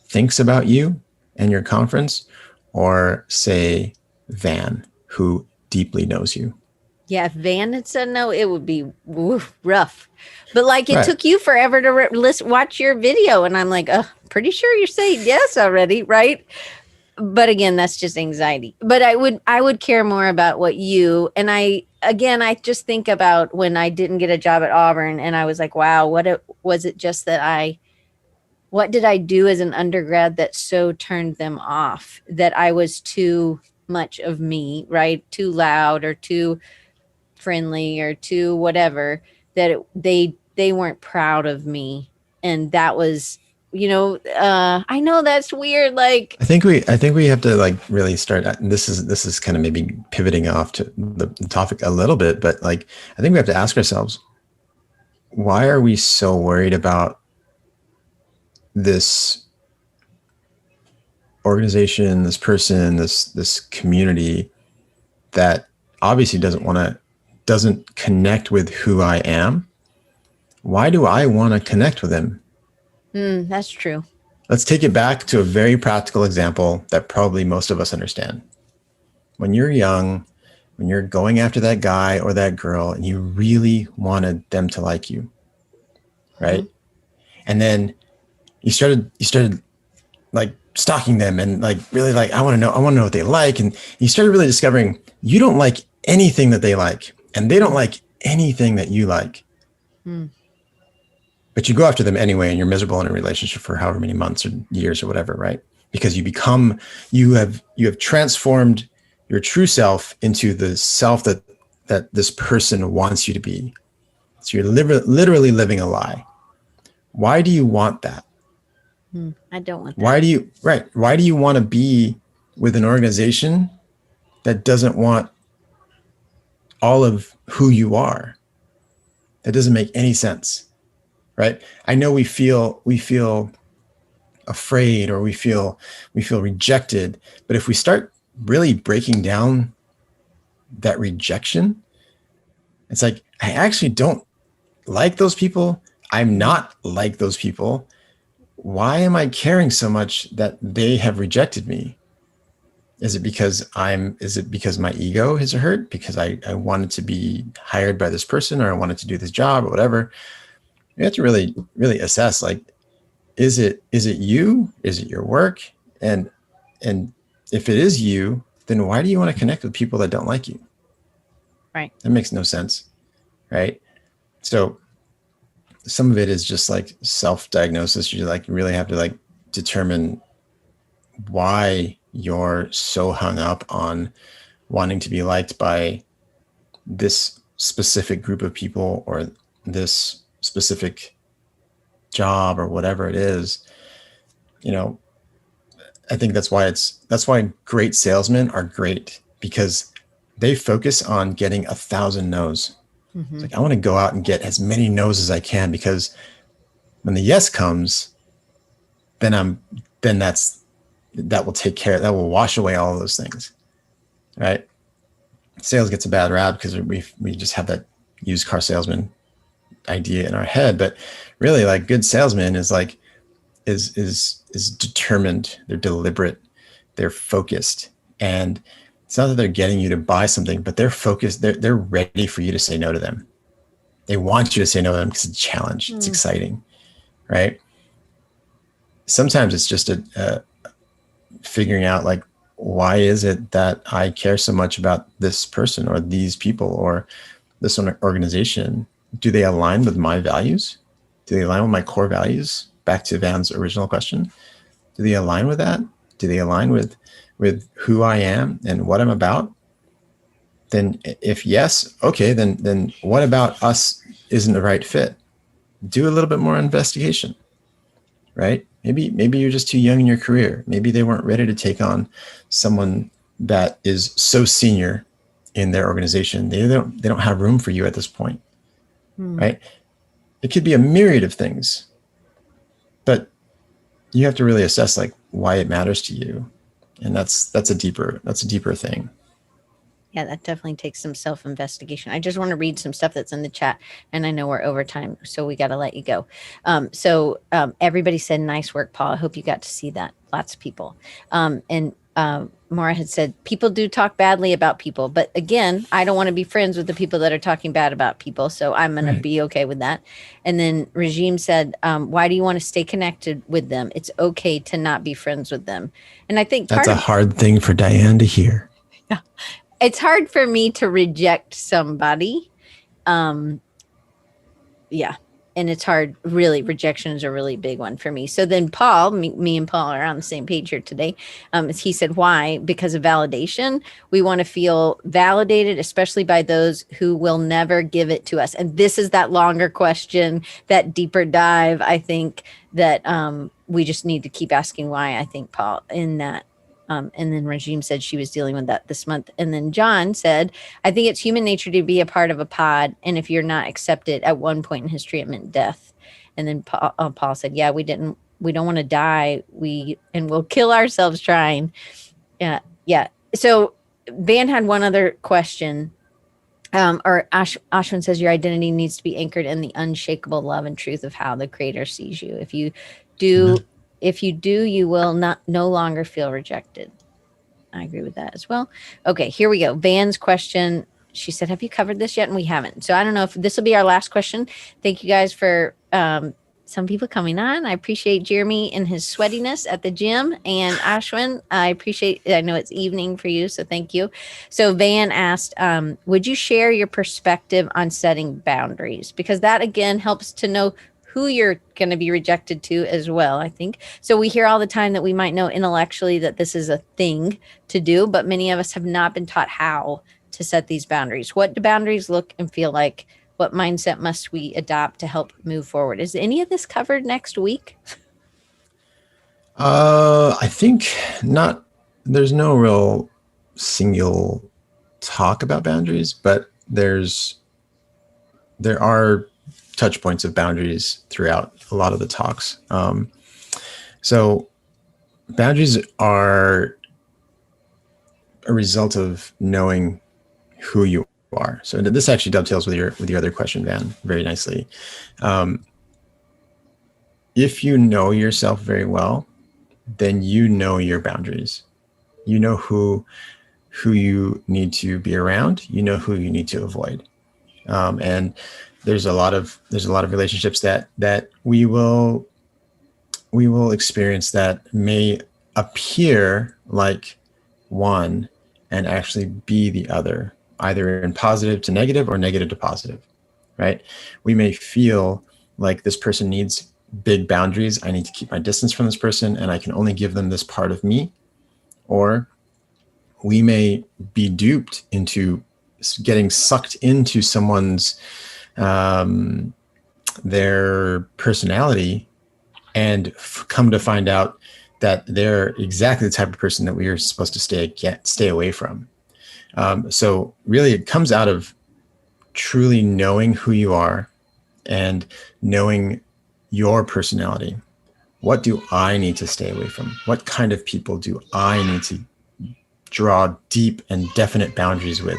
Speaker 2: thinks about you and your conference, or say Van, who deeply knows you?
Speaker 1: Yeah, if Van had said no, it would be rough. But like it took you forever to watch your video, and I'm like, pretty sure you're saying yes already, right? But again, that's just anxiety. But I would care more about what you, and I just think about when I didn't get a job at Auburn, and I was like, wow, was it just that what did I do as an undergrad that so turned them off, that I was too much of me, right? Too loud or too friendly or too whatever, that they weren't proud of me. And that was I know that's weird. Like,
Speaker 2: I think we have to like really start. This is kind of maybe pivoting off to the topic a little bit, but like I think we have to ask ourselves, why are we so worried about this organization, this person, this community that obviously doesn't connect with who I am? Why do I want to connect with them?
Speaker 1: that's true.
Speaker 2: Let's take it back to a very practical example that probably most of us understand. When you're young, when you're going after that guy or that girl and you really wanted them to like you, right? And then you started like stalking them and like really like, I want to know what they like. And you started really discovering you don't like anything that they like and they don't like anything that you like. But you go after them anyway and you're miserable in a relationship for however many months or years or whatever, right? Because you have transformed your true self into the self that this person wants you to be. So you're literally living a lie. Why do you want that?
Speaker 1: I don't want that.
Speaker 2: Why do you want to be with an organization that doesn't want all of who you are? That doesn't make any sense, right? I know we feel afraid or we feel rejected, but if we start really breaking down that rejection, it's like, I actually don't like those people. I'm not like those people. Why am I caring so much that they have rejected me? Is it because my ego is hurt because I wanted to be hired by this person or I wanted to do this job or whatever? You have to really, really assess, like, is it you? Is it your work? And if it is you, then why do you want to connect with people that don't like you?
Speaker 1: Right.
Speaker 2: That makes no sense. Right. So some of it is just like self-diagnosis. You like really have to like determine why you're so hung up on wanting to be liked by this specific group of people or this specific job or whatever it is. I think that's why great salesmen are great, because they focus on getting 1,000 no's. It's like, I want to go out and get as many no's as I can, because when the yes comes, that will wash away all of those things. Right. Sales gets a bad rap because we just have that used car salesman idea in our head, but really, like, good salesman is determined, they're deliberate, they're focused, and it's not that they're getting you to buy something, but they're focused, they're ready for you to say no to them. They want you to say no to them because it's a challenge, it's exciting, right? Sometimes it's just a figuring out, like, why is it that I care so much about this person or these people or this organization? Do they align with my values? Do they align with my core values? Back to Van's original question. Do they align with that? Do they align with who I am and what I'm about? Then if yes, okay, then what about us isn't the right fit? Do a little bit more investigation, right? Maybe you're just too young in your career. Maybe they weren't ready to take on someone that is so senior in their organization. They don't have room for you at this point, right? It could be a myriad of things, but you have to really assess, like, why it matters to you. And that's a deeper thing.
Speaker 1: Yeah, that definitely takes some self-investigation. I just want to read some stuff that's in the chat, and I know we're over time, so we got to let you go. So everybody said, nice work, Paul. I hope you got to see that. Lots of people. And Maura had said, people do talk badly about people, but again, I don't want to be friends with the people that are talking bad about people, so I'm going to be okay with that. And then Regime said, why do you want to stay connected with them? It's okay to not be friends with them. And I think
Speaker 2: that's a hard thing for Diane to hear.
Speaker 1: Yeah. It's hard for me to reject somebody. Yeah. And it's hard, really. Rejection is a really big one for me. So then Paul, me and Paul are on the same page here today. He said, why? Because of validation. We want to feel validated, especially by those who will never give it to us. And this is that longer question, that deeper dive, I think, that we just need to keep asking why, I think, Paul, in that. And then Regime said she was dealing with that this month. And then John said, I think it's human nature to be a part of a pod. And if you're not accepted at one point in history, it meant death. And then Paul said, yeah, we don't want to die. We'll kill ourselves trying. Yeah. Yeah. So Van had one other question. Ashwin says your identity needs to be anchored in the unshakable love and truth of how the creator sees you. If you do, you will no longer feel rejected. I agree with that as well. Okay, here we go. Van's question. She said, have you covered this yet? And we haven't. So I don't know if this will be our last question. Thank you guys for some people coming on. I appreciate Jeremy and his sweatiness at the gym. And Ashwin, I know it's evening for you, so thank you. So Van asked, would you share your perspective on setting boundaries? Because that, again, helps to know who you're going to be rejected to as well, I think. So we hear all the time that we might know intellectually that this is a thing to do, but many of us have not been taught how to set these boundaries. What do boundaries look and feel like? What mindset must we adopt to help move forward? Is any of this covered next week?
Speaker 2: I think not. There's no real single talk about boundaries, but there are touch points of boundaries throughout a lot of the talks. So boundaries are a result of knowing who you are. So this actually dovetails with your other question, Van, very nicely. If you know yourself very well, then you know your boundaries. You know who you need to be around. You know who you need to avoid. And there's a lot of relationships that we will experience that may appear like one and actually be the other, either in positive to negative or negative to positive, right? We may feel like this person needs big boundaries. I need to keep my distance from this person and I can only give them this part of me. Or we may be duped into getting sucked into someone's their personality and come to find out that they're exactly the type of person that we are supposed to stay away from. So really it comes out of truly knowing who you are and knowing your personality. What do I need to stay away from? What kind of people do I need to draw deep and definite boundaries with?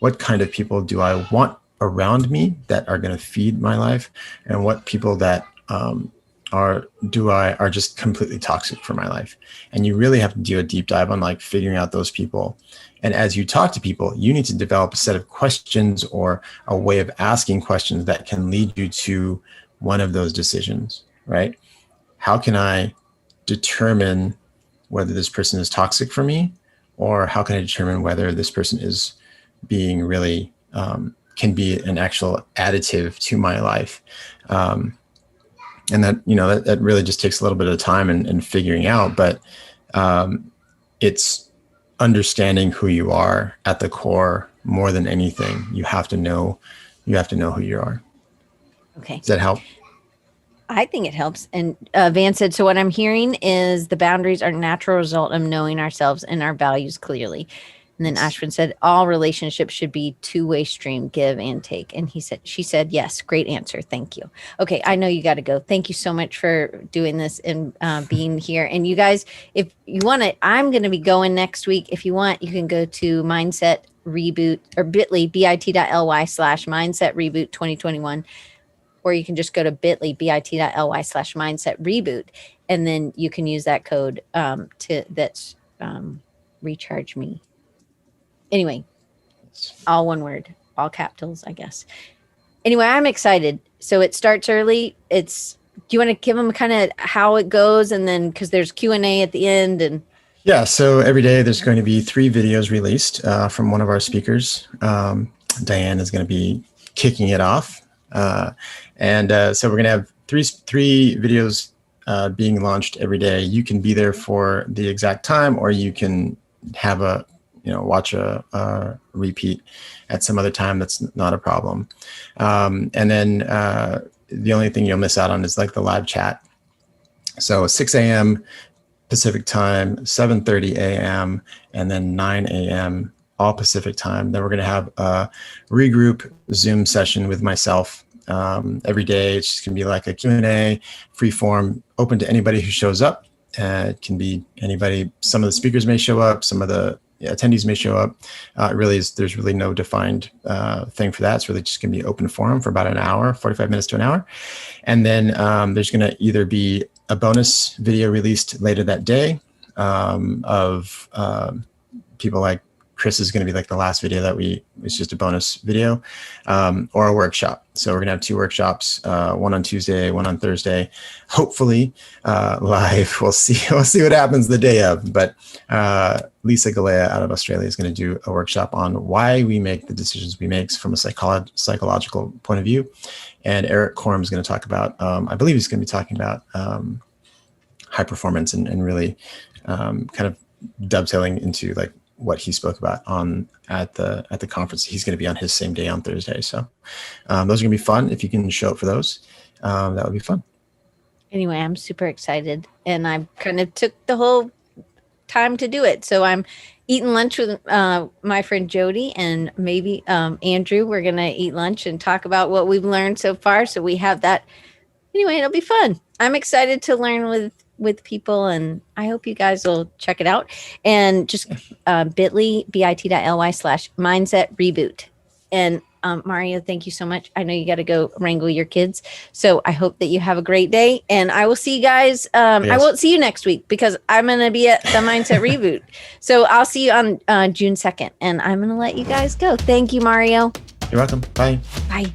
Speaker 2: What kind of people do I want around me that are going to feed my life? And what people that are just completely toxic for my life? And you really have to do a deep dive on like figuring out those people. And as you talk to people, you need to develop a set of questions or a way of asking questions that can lead you to one of those decisions, right? How can I determine whether this person is toxic for me? Or how can I determine whether this person is being really, can be an actual additive to my life? And that really just takes a little bit of time and figuring out, but it's understanding who you are at the core more than anything. You have to know who you are.
Speaker 1: Okay.
Speaker 2: Does that help?
Speaker 1: I think it helps. And Van said, so what I'm hearing is the boundaries are a natural result of knowing ourselves and our values clearly. And then Ashwin said, all relationships should be two-way stream, give and take. And she said, yes, great answer. Thank you. Okay. I know you got to go. Thank you so much for doing this and being here. And you guys, if you want to, I'm going to be going next week. If you want, you can go to Mindset Reboot or bit.ly, bit.ly/Mindset Reboot 2021. Or you can just go to bit.ly, bit.ly/Mindset Reboot. And then you can use that code recharge me. Anyway, all one word, all capitals, I guess. Anyway, I'm excited. So it starts early. Do you want to give them kind of how it goes? And then, because there's Q&A at the end. And
Speaker 2: yeah, so every day there's going to be 3 videos released from one of our speakers. Diane is going to be kicking it off. So we're going to have three videos being launched every day. You can be there for the exact time, or you can have watch a repeat at some other time. That's not a problem. And then the only thing you'll miss out on is like the live chat. So 6 a.m. Pacific time, 7:30 a.m., and then 9 a.m. all Pacific time. Then we're going to have a regroup Zoom session with myself every day. It's just going to be like a Q&A, free form, open to anybody who shows up. It can be anybody. Some of the speakers may show up. Some of the attendees may show up. There's really no defined thing for that. It's really just going to be open forum for about an hour, 45 minutes to an hour. And then there's going to either be a bonus video released later that day of people like Chris is going to be like the last video it's just a bonus video, or a workshop. So we're going to have 2 workshops, one on Tuesday, one on Thursday, hopefully live. We'll see what happens the day of. But Lisa Galea out of Australia is going to do a workshop on why we make the decisions we make from a psychological point of view. And Eric Korm is going to talk about, I believe he's going to be talking about high performance and really kind of dovetailing into like what he spoke about at the conference. He's going to be on his same day on Thursday. So those are going to be fun. If you can show up for those, that would be fun.
Speaker 1: Anyway, I'm super excited, and I kind of took the whole time to do it. So I'm eating lunch with my friend Jody and maybe Andrew. We're going to eat lunch and talk about what we've learned so far. So we have that. Anyway, it'll be fun. I'm excited to learn with people, and I hope you guys will check it out. And just bit.ly/mindset reboot. And Mario, thank you so much. I know you got to go wrangle your kids. So I hope that you have a great day, and I will see you guys.
Speaker 2: Yes.
Speaker 1: I won't see you next week because I'm going to be at the Mindset Reboot. So I'll see you on June 2nd, and I'm going to let you guys go. Thank you, Mario.
Speaker 2: You're welcome. Bye.
Speaker 1: Bye.